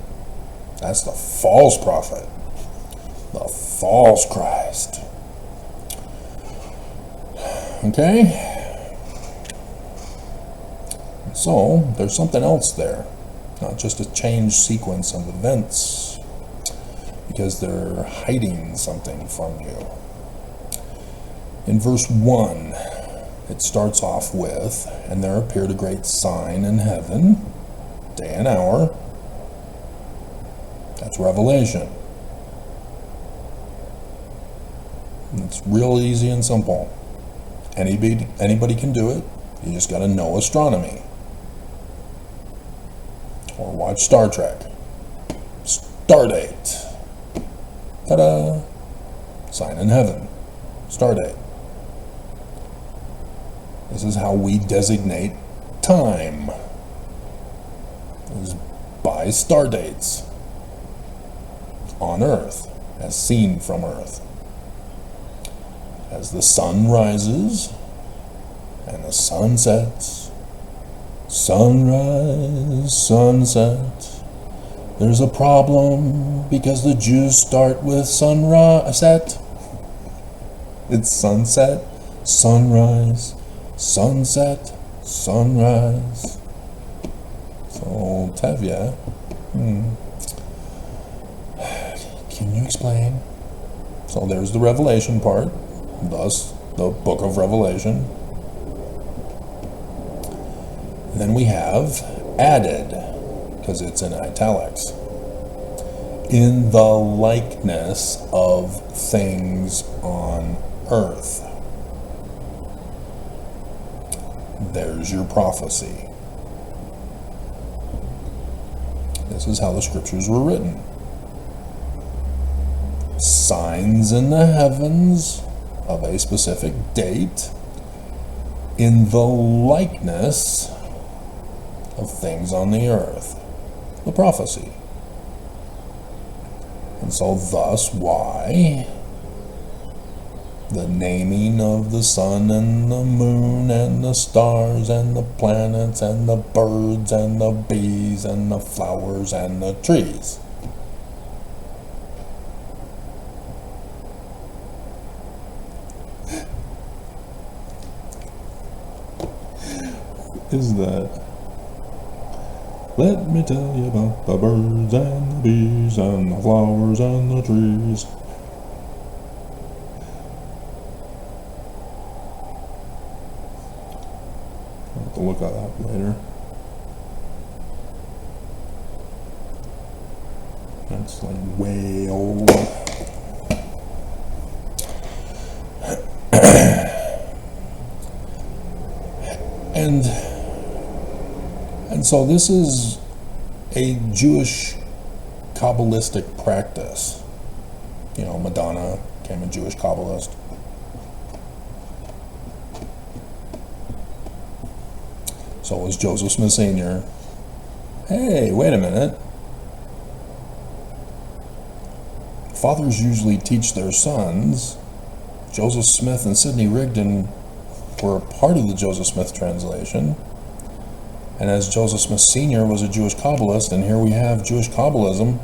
That's the false prophet. The false Christ. Okay? So, there's something else there. Not just a changed sequence of events. Because they're hiding something from you. In verse 1, it starts off with, and there appeared a great sign in heaven, day and hour. That's Revelation. It's real easy and simple. Anybody can do it. You just got to know astronomy. Or watch Star Trek. Stardate. Ta-da! Sign in heaven. Stardate. This is how we designate time. Is by star dates on Earth, as seen from Earth. As the sun rises and the sun sets, sunrise, sunset. There's a problem because the Jews start with sunset. It's sunset, sunrise, sunset, sunrise. So, Tevye, can you explain? So there's the Revelation part, thus the book of Revelation. And then we have added, because it's in italics, in the likeness of things on earth. There's your prophecy. This is how the scriptures were written. Signs in the heavens of a specific date in the likeness of things on the earth. The prophecy. And so thus why the naming of the sun and the moon and the stars and the planets and the birds and the bees and the flowers and the trees. Is that? Let me tell you about the birds and the bees and the flowers and the trees. I'll have to look at that later. That's like way old. And so this is a Jewish Kabbalistic practice. You know, Madonna became a Jewish Kabbalist. So was Joseph Smith Sr. Hey, wait a minute. Fathers usually teach their sons Joseph Smith and Sidney Rigdon were a part of the Joseph Smith translation. And as Joseph Smith Sr. was a Jewish Kabbalist, and here we have Jewish Kabbalism.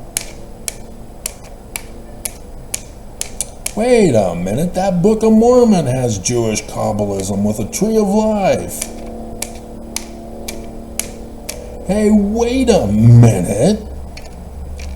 Wait a minute, that Book of Mormon has Jewish Kabbalism with a tree of life. Hey, wait a minute.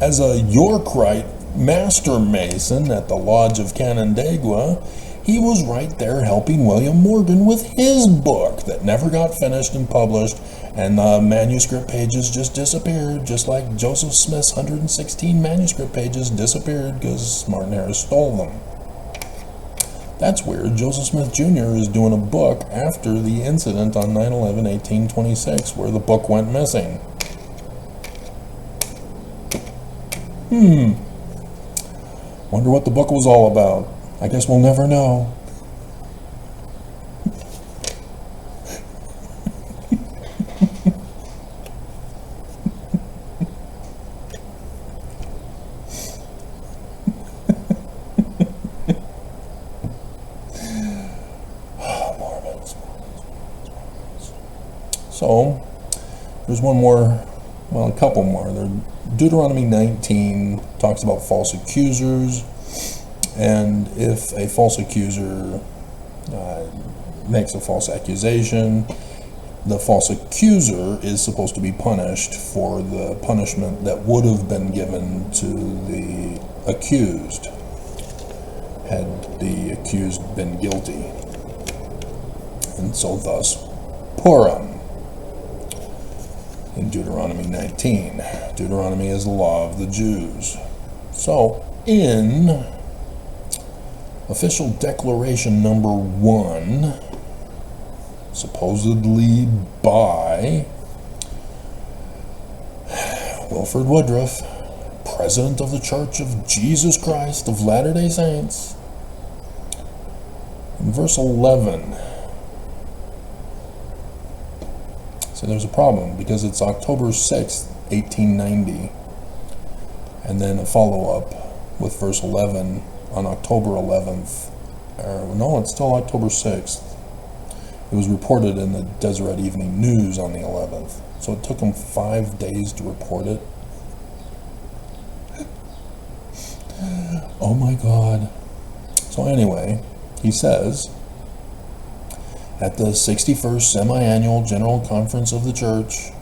As a Yorkite master mason at the Lodge of Canandaigua, he was right there helping William Morgan with his book that never got finished and published, and the manuscript pages just disappeared, just like Joseph Smith's 116 manuscript pages disappeared because Martin Harris stole them. That's weird. Joseph Smith Jr. is doing a book after the incident on 9/11/1826 where the book went missing. Wonder what the book was all about. I guess we'll never know. Mormons. So, there's one more, well, a couple more. Deuteronomy 19 talks about false accusers, and if a false accuser makes a false accusation, the false accuser is supposed to be punished for the punishment that would have been given to the accused had the accused been guilty. And so thus, Purim in Deuteronomy 19. Deuteronomy is the law of the Jews. So, in official declaration number 1, supposedly by Wilford Woodruff, President of the Church of Jesus Christ of Latter-day Saints, in verse 11, so there's a problem because it's October 6th, 1890, and then a follow-up with verse 11 on October 11th. No, it's still October 6th. It was reported in the Deseret Evening News on the 11th. So it took them 5 days to report it. Oh my God. So anyway, he says, at the 61st Semi-Annual General Conference of the Church,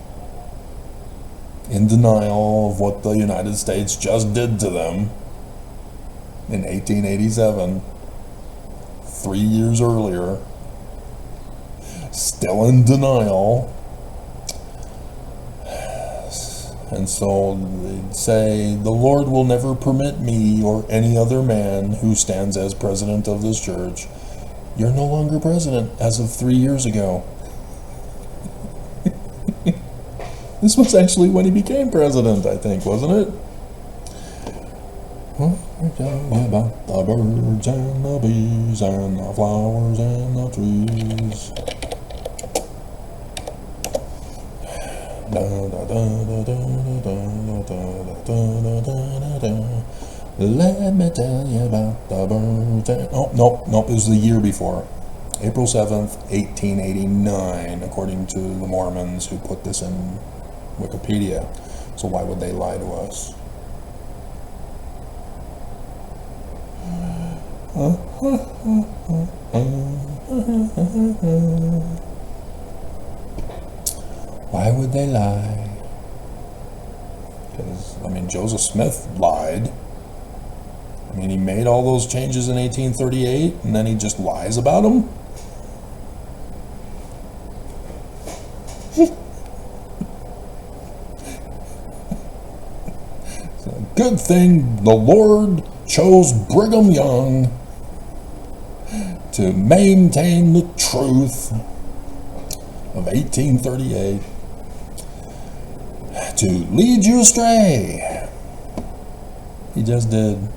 in denial of what the United States just did to them in 1887, 3 years earlier, still in denial. And so they'd say, the Lord will never permit me or any other man who stands as president of this church. You're no longer president as of 3 years ago. This was actually when he became president, I think, wasn't it? About the birds and the bees and the flowers and the trees. Let me tell you about the birds and... Oh, nope, it was the year before. April 7th, 1889, according to the Mormons who put this in Wikipedia. So why would they lie to us? Why would they lie? Because, I mean, Joseph Smith lied. I mean, he made all those changes in 1838, and then he just lies about them? Good thing the Lord chose Brigham Young to maintain the truth of 1838, to lead you astray. He just did.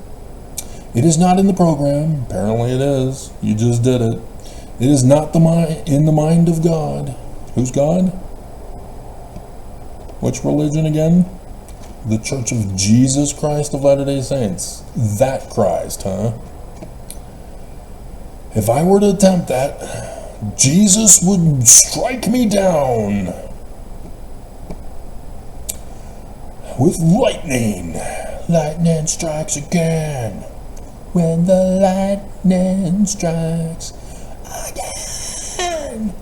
It is not in the program. Apparently it is. You just did it. It is not in the mind of God. Who's God? Which religion again? The Church of Jesus Christ of Latter-day Saints. That Christ, huh? If I were to attempt that, Jesus would strike me down with lightning. Lightning strikes again. When the lightning strikes again.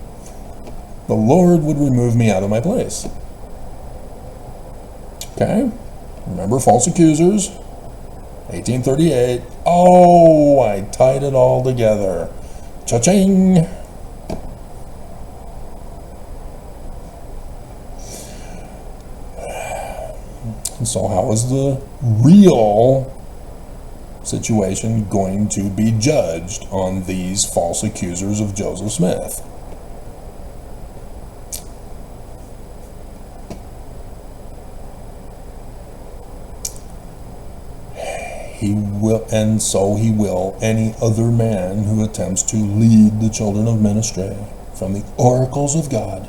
The Lord would remove me out of my place. Okay? Remember false accusers? 1838. Oh, I tied it all together. Cha-ching! And so how is the real situation going to be judged on these false accusers of Joseph Smith? He will, and so he will, any other man who attempts to lead the children of men astray from the oracles of God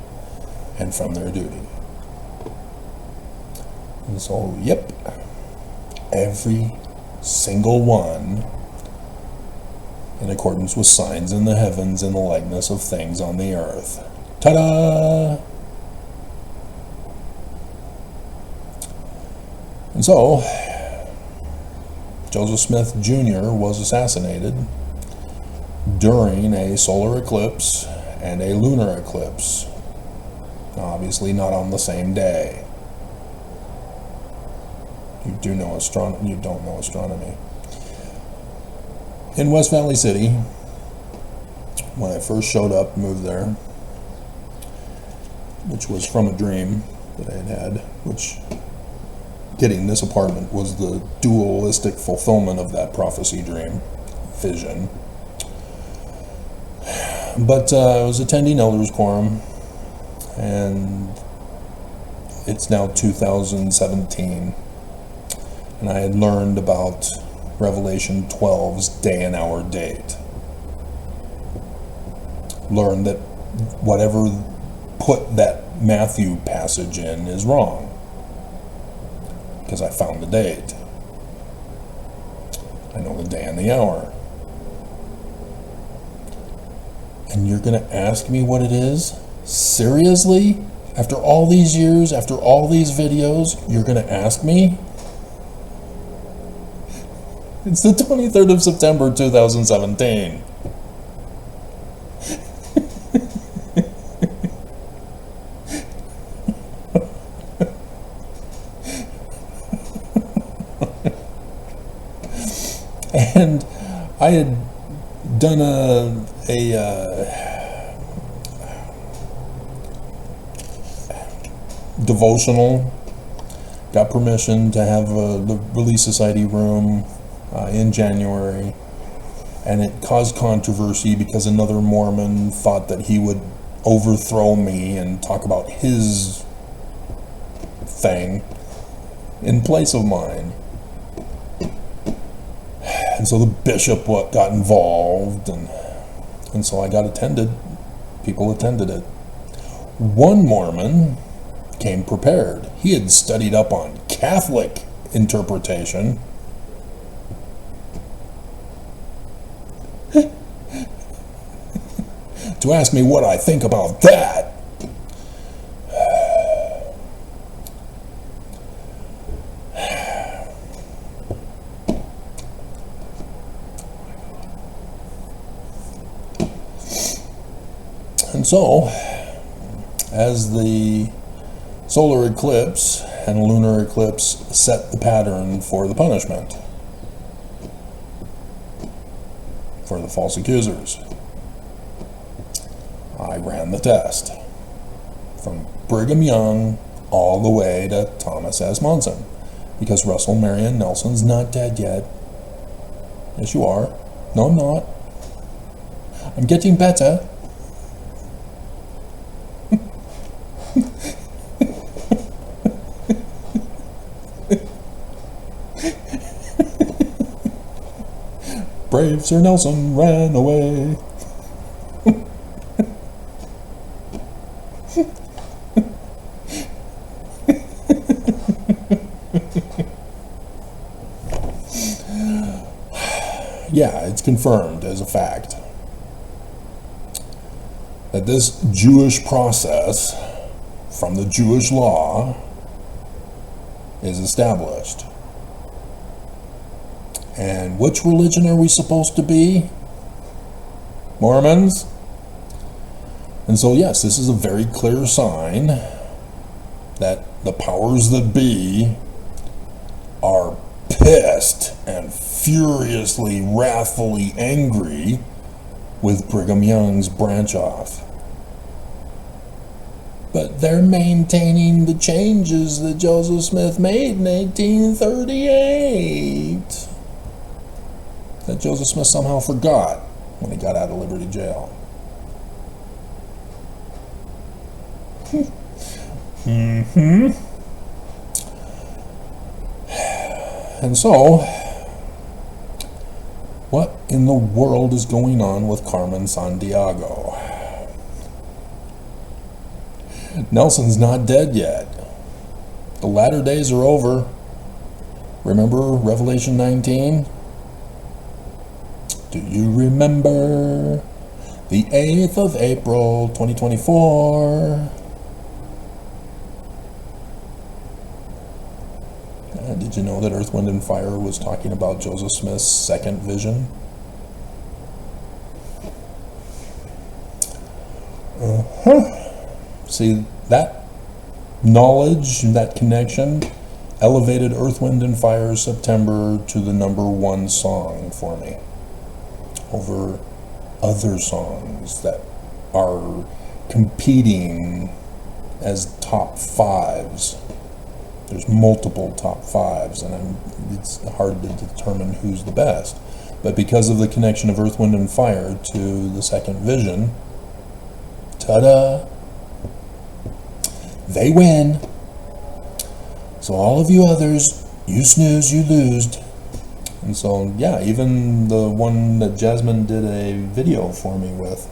and from their duty. And so, yep, every single one in accordance with signs in the heavens and the likeness of things on the earth. Ta-da! And so, Joseph Smith Jr. was assassinated during a solar eclipse and a lunar eclipse. Obviously not on the same day. You do know astronomy, you don't know astronomy. In West Valley City, when I first showed up, moved there, which was from a dream that I had, which getting this apartment was the dualistic fulfillment of that prophecy dream, vision. But I was attending Elders Quorum, and it's now 2017, and I had learned about Revelation 12's day and hour date. Learned that whatever put that Matthew passage in is wrong, because I found the date. I know the day and the hour. And you're going to ask me what it is? Seriously? After all these years, after all these videos, you're going to ask me? It's the 23rd of September, 2017. And I had done a devotional, got permission to have the Relief Society room in January, and it caused controversy because another Mormon thought that he would overthrow me and talk about his thing in place of mine. And so the bishop got involved, and so I got attended. People attended it. One Mormon came prepared. He had studied up on Catholic interpretation. To ask me what I think about that. And so, as the solar eclipse and lunar eclipse set the pattern for the punishment for the false accusers, I ran the test from Brigham Young all the way to Thomas S. Monson, because Russell Marion Nelson's not dead yet. Yes, you are. No, I'm not. I'm getting better. Brave Sir Nelson ran away. Yeah, it's confirmed as a fact. that this Jewish process from the Jewish law is established. And which religion are we supposed to be? Mormons. And so yes, this is a very clear sign that the powers that be are pissed and furiously, wrathfully angry with Brigham Young's branch off. But they're maintaining the changes that Joseph Smith made in 1838. That Joseph Smith somehow forgot when he got out of Liberty Jail. And so, what in the world is going on with Carmen Sandiego? Nelson's not dead yet. The latter days are over. Remember Revelation 19? Do you remember the 8th of April, 2024? Did you know that Earth, Wind, and Fire was talking about Joseph Smith's second vision? See, that knowledge, that connection, elevated Earth, Wind, and Fire's September to the #1 song for me, over other songs that are competing as top fives. There's multiple top fives, and it's hard to determine who's the best. But because of the connection of Earth, Wind, and Fire to the second vision, ta-da! They win. So all of you others, you snooze, you lose. And so, yeah, even the one that Jasmine did a video for me with,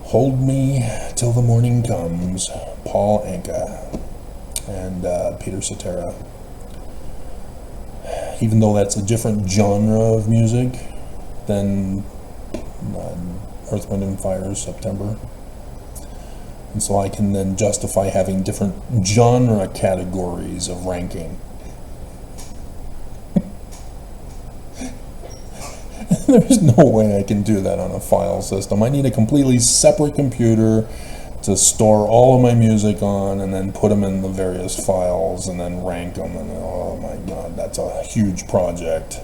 Hold Me Till the Morning Comes, Paul Anka and Peter Cetera. Even though that's a different genre of music than Earth, Wind, and Fire's September. And so I can then justify having different genre categories of ranking. There's no way I can do that on a file system. I need a completely separate computer to store all of my music on, and then put them in the various files, and then rank them, and oh my god, that's a huge project.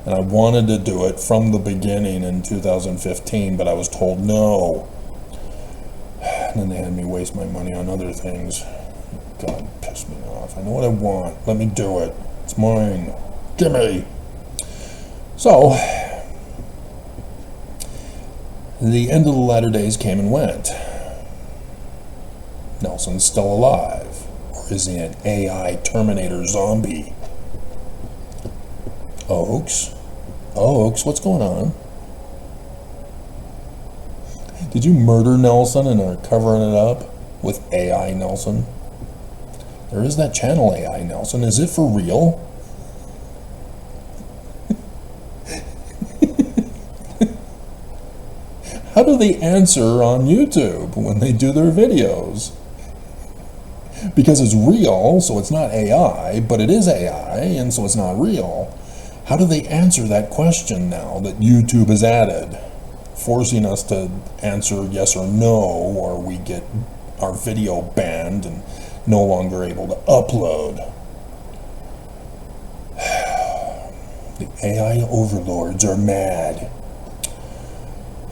And I wanted to do it from the beginning in 2015, but I was told no. And then they had me waste my money on other things. God, piss me off. I know what I want. Let me do it. It's mine. Gimme! So, the end of the latter days came and went. Nelson's still alive. Or is he an AI Terminator zombie? Oaks? Oaks, what's going on? Did you murder Nelson and are covering it up with AI Nelson? There is that channel AI Nelson. Is it for real? How do they answer on YouTube when they do their videos? Because it's real, so it's not AI, but it is AI, and so it's not real. How do they answer that question now that YouTube has added, forcing us to answer yes or no, or we get our video banned and no longer able to upload? The AI overlords are mad.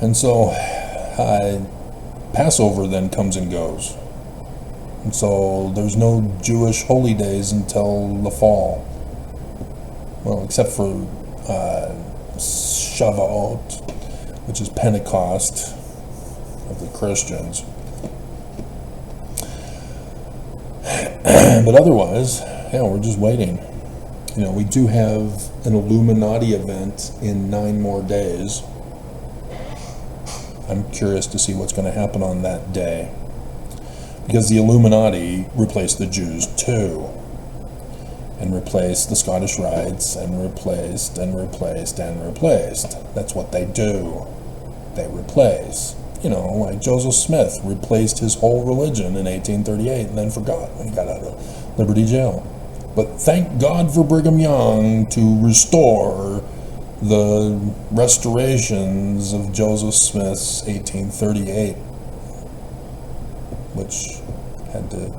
And so Passover then comes and goes. And so there's no Jewish holy days until the fall. Well, except for Shavuot, which is Pentecost of the Christians. But otherwise, yeah, we're just waiting. You know, we do have an Illuminati event in 9 more days. I'm curious to see what's going to happen on that day. Because the Illuminati replaced the Jews too. And replaced the Scottish Rites, and replaced, and replaced, and replaced. That's what they do. They replace. You know, like Joseph Smith replaced his whole religion in 1838 and then forgot when he got out of Liberty Jail. But thank God for Brigham Young to restore the restorations of Joseph Smith's 1838, which had to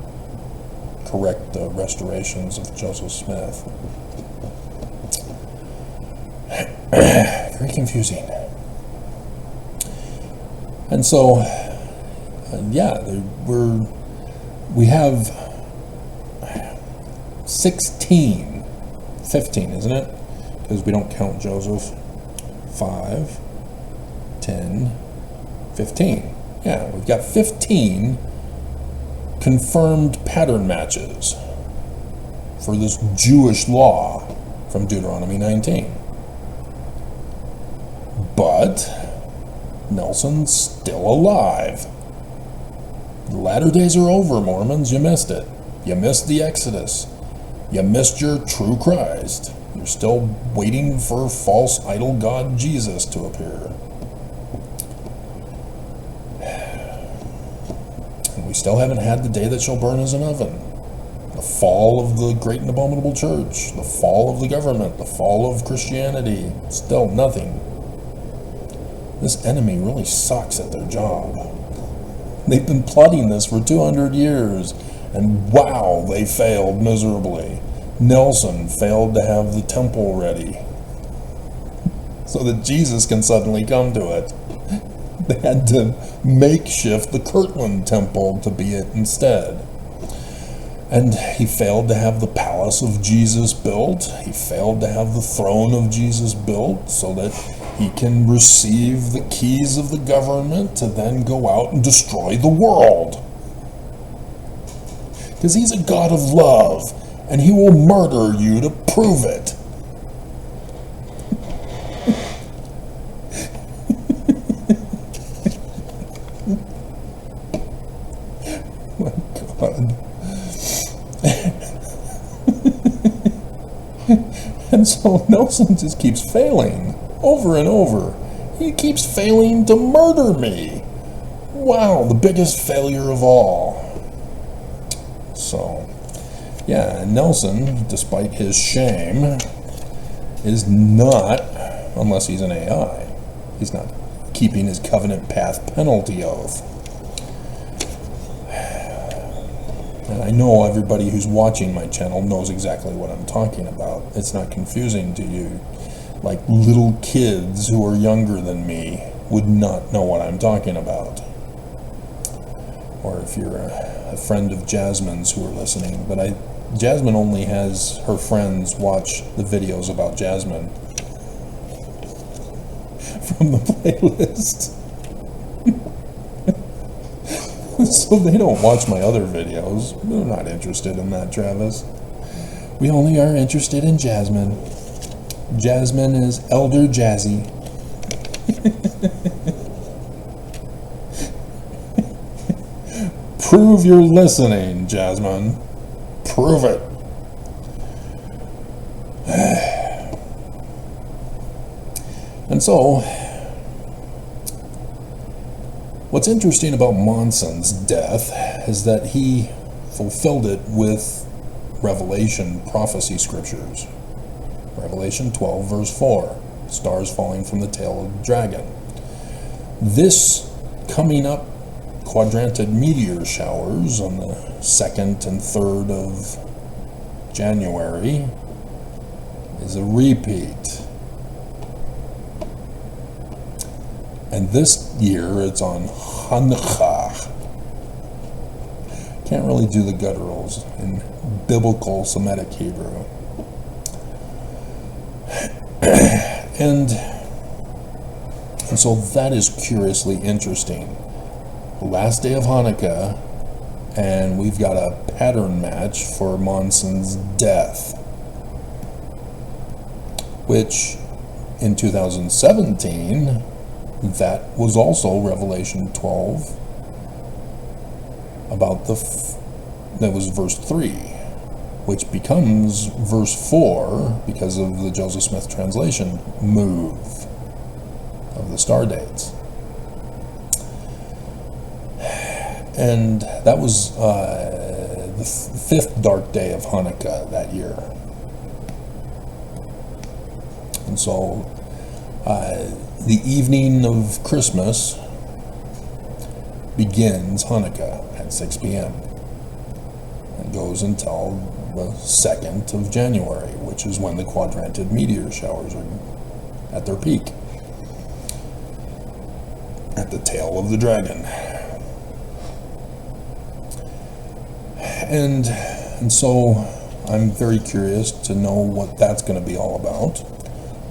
correct the restorations of Joseph Smith. Very confusing. And so, yeah, we have 15, isn't it? Because we don't count Joseph. 5, 10, 15. Yeah, we've got 15 confirmed pattern matches for this Jewish law from Deuteronomy 19. But Nelson's still alive. The latter days are over, Mormons. You missed it. You missed the Exodus. You missed your true Christ. You're still waiting for false idol god Jesus to appear. And we still haven't had the day that shall burn as an oven. The fall of the great and abominable church. The fall of the government. The fall of Christianity. Still nothing. This enemy really sucks at their job. They've been plotting this for 200 years, and wow, they failed miserably. Nelson failed to have the temple ready so that Jesus can suddenly come to it. They had to makeshift the Kirtland temple to be it instead. And he failed to have the palace of Jesus built. He failed to have the throne of Jesus built so that he can receive the keys of the government to then go out and destroy the world. Because he's a God of love, and he will murder you to prove it. My God. And so Nelson just keeps failing over and over. He keeps failing to murder me. Wow, the biggest failure of all. So, yeah, and Nelson, despite his shame, is not, unless he's an AI, he's not keeping his covenant path penalty oath. And I know everybody who's watching my channel knows exactly what I'm talking about. It's not confusing to you. Like little kids who are younger than me would not know what I'm talking about. Or if you're a friend of Jasmine's who are listening. But Jasmine only has her friends watch the videos about Jasmine from the playlist. So they don't watch my other videos. They're not interested in that, Travis. We only are interested in Jasmine. Jasmine is Elder Jazzy. Prove you're listening, Jasmine. Prove it. And so, what's interesting about Monson's death is that he fulfilled it with Revelation prophecy scriptures. Revelation 12, verse 4, stars falling from the tail of the dragon. This coming up quadranted meteor showers on the 2nd and 3rd of January is a repeat. And this year it's on Hanukkah. Can't really do the gutturals in biblical Semitic Hebrew. And so that is curiously interesting. The last day of Hanukkah, and we've got a pattern match for Monson's death, which in 2017, that was also Revelation 12, about that was verse 3, which becomes verse 4 because of the Joseph Smith translation move of the star dates. And that was the fifth dark day of Hanukkah that year. And so the evening of Christmas begins Hanukkah at 6 p.m. and goes until the 2nd of January, which is when the quadrantid meteor showers are at their peak, at the tail of the dragon. And so I'm very curious to know what that's going to be all about.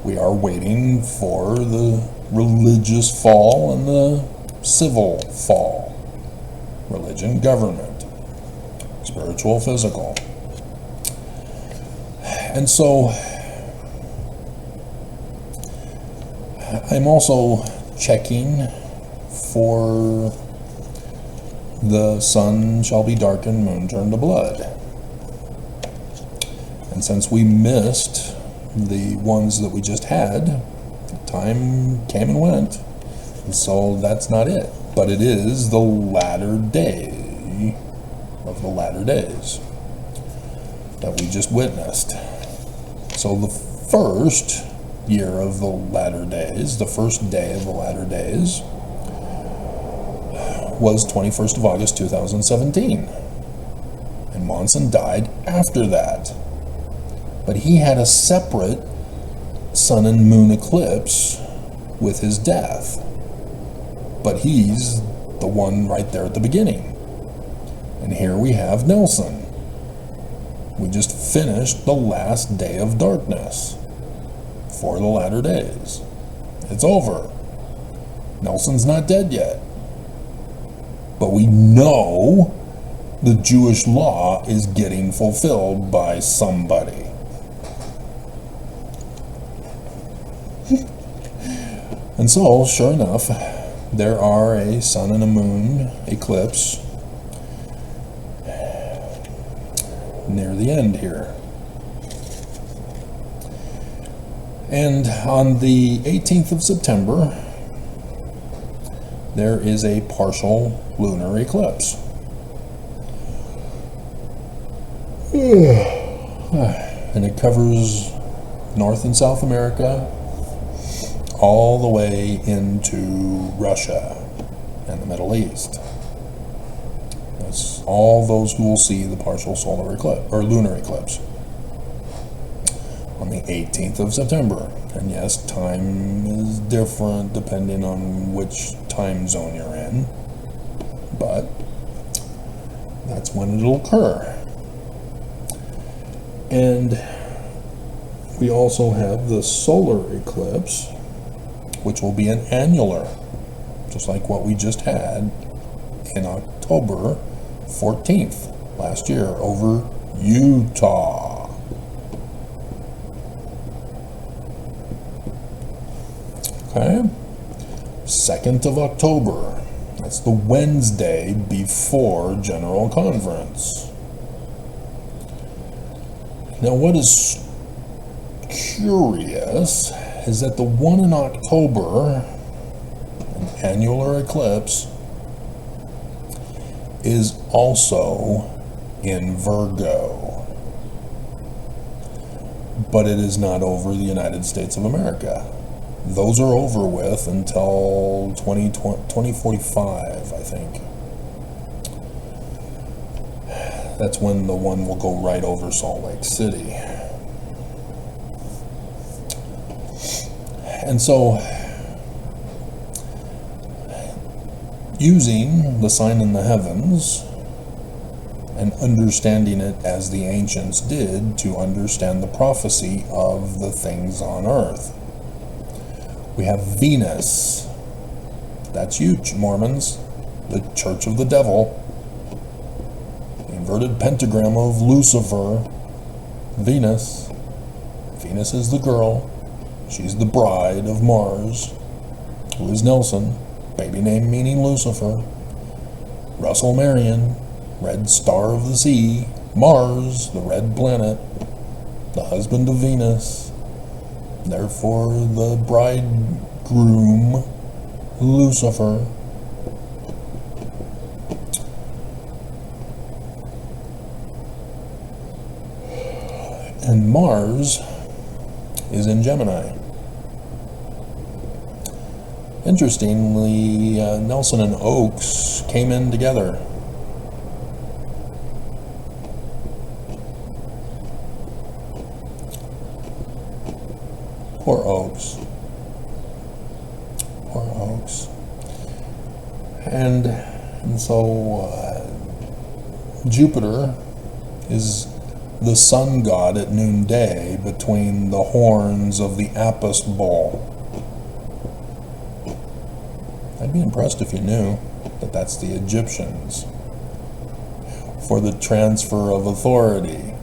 We are waiting for the religious fall and the civil fall. Religion, government, spiritual, physical. And so I'm also checking for the sun shall be darkened, moon turned to blood. And since we missed the ones that we just had, time came and went. And so that's not it. But it is the latter day of the latter days that we just witnessed. So the first year of the latter days, the first day of the latter days, was 21st of August 2017. And Monson died after that. But he had a separate sun and moon eclipse with his death. But he's the one right there at the beginning. And here we have Nelson. We just finished the last day of darkness for the latter days. It's over. Nelson's not dead yet. But we know the Jewish law is getting fulfilled by somebody. And so, sure enough, there are a sun and a moon eclipse near the end here. And on the 18th of September, there is a partial lunar eclipse. And it covers North and South America all the way into Russia and the Middle East. That's all those who will see the partial solar eclipse or lunar eclipse on the 18th of September. And yes, time is different depending on which time zone you're in, but that's when it'll occur. And we also have the solar eclipse, which will be an annular, just like what we just had in October 14th last year over Utah. Okay, 2nd of October. That's the Wednesday before General Conference. Now, what is curious is that the one in October, an annular eclipse, is also in Virgo. But it is not over the United States of America. Those are over with until 2045, I think. That's when the one will go right over Salt Lake City. And so, using the sign in the heavens and understanding it as the ancients did to understand the prophecy of the things on earth. We have Venus. That's huge, Mormons. The Church of the Devil. The inverted pentagram of Lucifer. Venus. Venus is the girl. She's the bride of Mars, who is Nelson, baby name meaning Lucifer. Russell Marion, red star of the sea. Mars, the red planet, the husband of Venus. Therefore, the bridegroom, Lucifer. And Mars is in Gemini. Interestingly, Nelson and Oaks came in together. Poor Oaks. Poor Oaks. And so Jupiter is the sun god at noonday between the horns of the Apis bull. I'd be impressed if you knew that that's the Egyptians for the transfer of authority.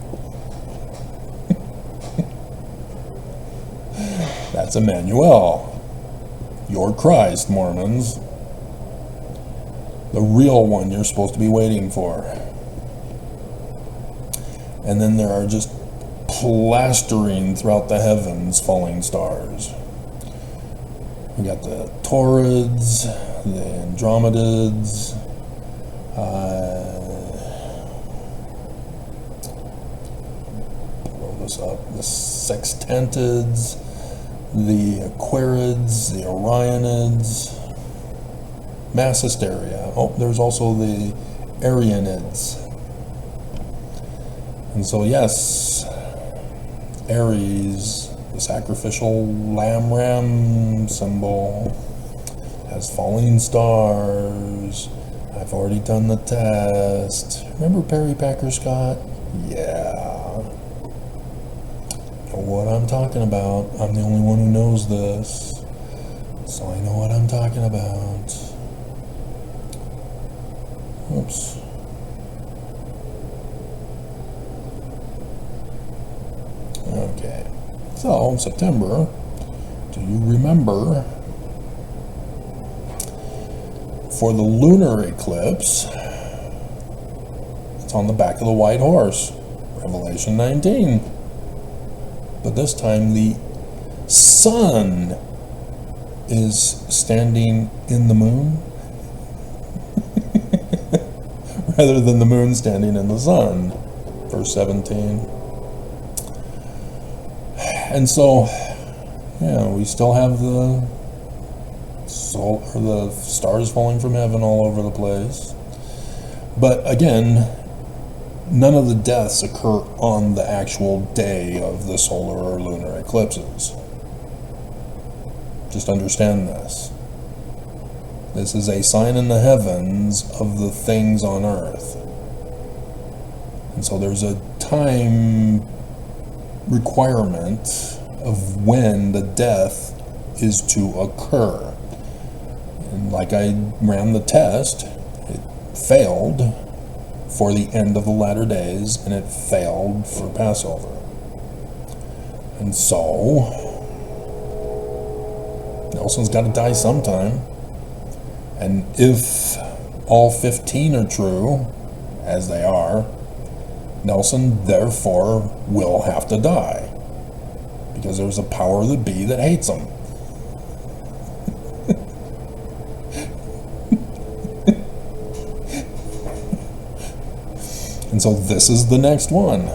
That's Emmanuel, your Christ, Mormons. The real one you're supposed to be waiting for. And then there are just plastering throughout the heavens falling stars. We got the Taurids, the Andromedids, blow this up, the Sextantids, the Aquarids, the Orionids, mass hysteria. Oh, there's also the Arianids. And so yes, Aries, the sacrificial lamb-ram symbol, has falling stars. I've already done the test. Remember Perry Packer Scott? Yeah. Know what I'm talking about. I'm the only one who knows this. So I know what I'm talking about. Oops. Okay. So, September, do you remember, for the lunar eclipse, it's on the back of the white horse, Revelation 19. But this time the sun is standing in the moon, rather than the moon standing in the sun, verse 17. And so, yeah, we still have the stars falling from heaven all over the place. But again, none of the deaths occur on the actual day of the solar or lunar eclipses. Just understand this. This is a sign in the heavens of the things on earth. And so there's a time requirement of when the death is to occur. And like I ran the test, it failed for the end of the latter days, and it failed for Passover. And so Nelson's got to die sometime. And if all 15 are true, as they are, Nelson therefore will have to die, because there's a power that be that hates him. And so this is the next one.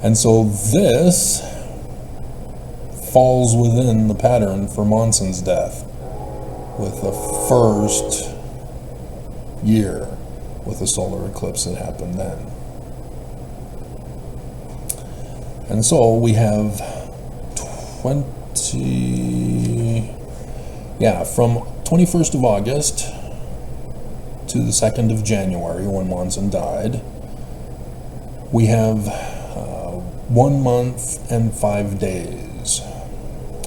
And so this falls within the pattern for Monson's death, with the first year with the solar eclipse that happened then. And so we have from 21st of August to the 2nd of January, when Monson died, we have 1 month and 5 days.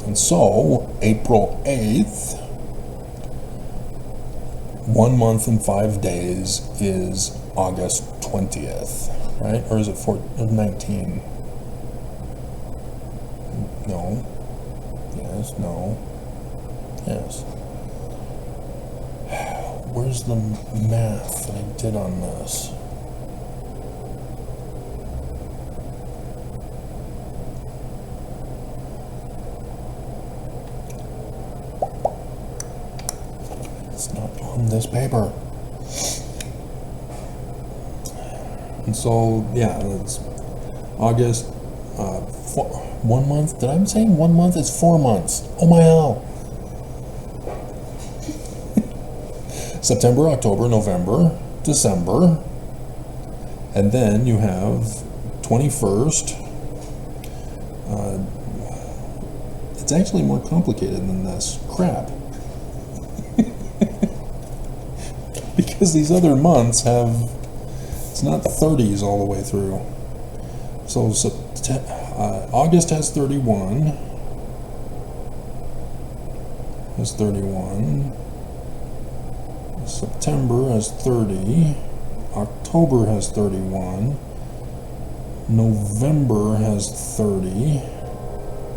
And so April 8th, 1 month and 5 days is August 20th, right? Or is it 19? No. Yes, no. Yes. Where's the math that I did on this? It's not on this paper. And so, yeah, it's August, 1 month. Did I say 1 month? It's 4 months. Oh my hell. September, October, November, December. And then you have 21st. It's actually more complicated than this. Crap. Because these other months have, it's not 30s all the way through. So August has 31. Has 31. September has 30. October has 31. November has 30.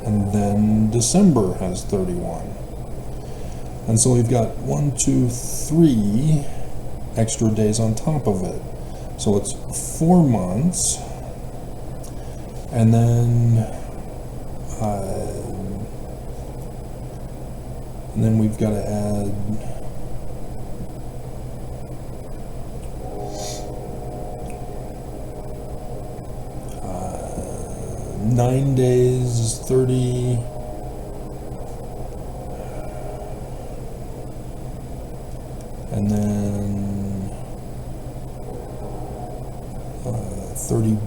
And then December has 31. And so we've got 1, 2, 3 extra days on top of it. So it's 4 months. And then we've got to add 9 days, 30. And then 30.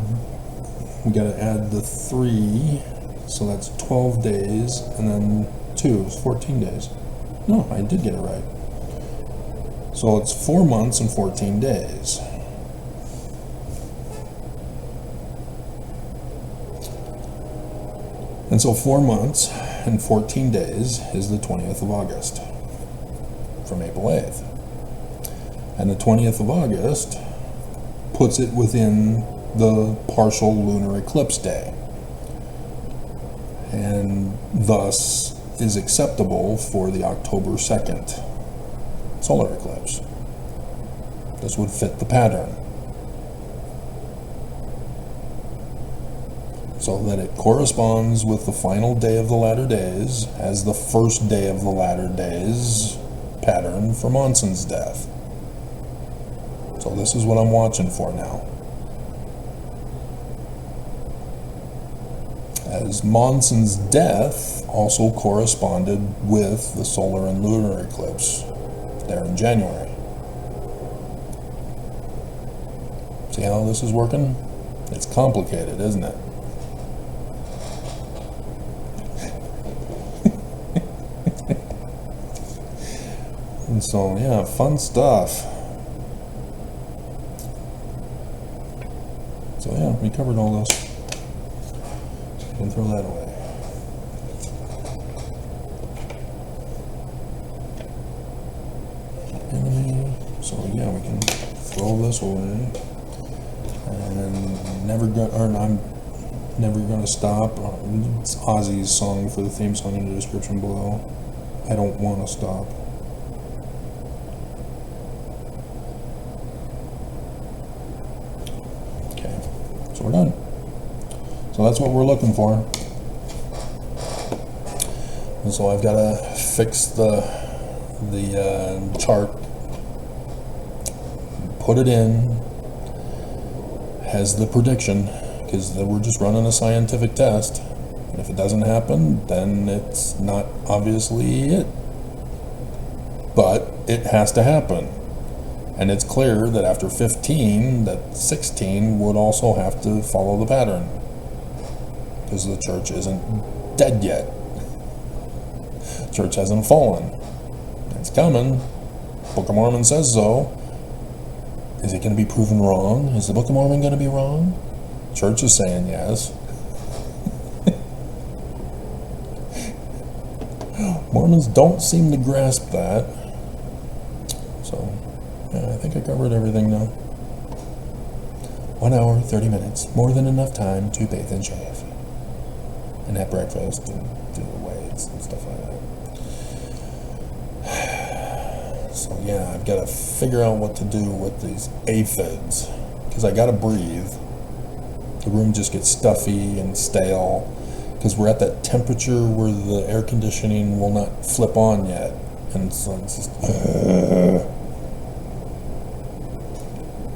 We got to add the 3, so that's 12 days, and then 2 is 14 days. No, I did get it right. So it's 4 months and 14 days. And so 4 months and 14 days is the 20th of August from April 8th. And the 20th of August puts it within the partial lunar eclipse day, and thus is acceptable for the October 2nd solar eclipse. This would fit the pattern, so that it corresponds with the final day of the latter days as the first day of the latter days pattern for Monson's death. So this is what I'm watching for now. As Monson's death also corresponded with the solar and lunar eclipse there in January. See how this is working? It's complicated, isn't it? And so, yeah, fun stuff. So yeah, we covered all this. You can throw that away. Enemy. So yeah, we can throw this away. And I'm never gonna stop. It's Ozzy's song for the theme song in the description below. I don't want to stop. So we're done. So that's what we're looking for. And so I've got to fix the chart, put it in, has the prediction, because we're just running a scientific test. And if it doesn't happen, then it's not obviously it. But it has to happen. And it's clear that after 15, that 16 would also have to follow the pattern, because the church isn't dead yet. Church hasn't fallen. It's coming. Book of Mormon says so. Is it going to be proven wrong? Is the Book of Mormon going to be wrong? Church is saying yes. Mormons don't seem to grasp that. So yeah, I think I covered everything now. 1 hour, 30 minutes. More than enough time to bathe and shave. And have breakfast and do the weights and stuff like that. So yeah, I've got to figure out what to do with these aphids. Because I got to breathe. The room just gets stuffy and stale. Because we're at that temperature where the air conditioning will not flip on yet. And so it's just...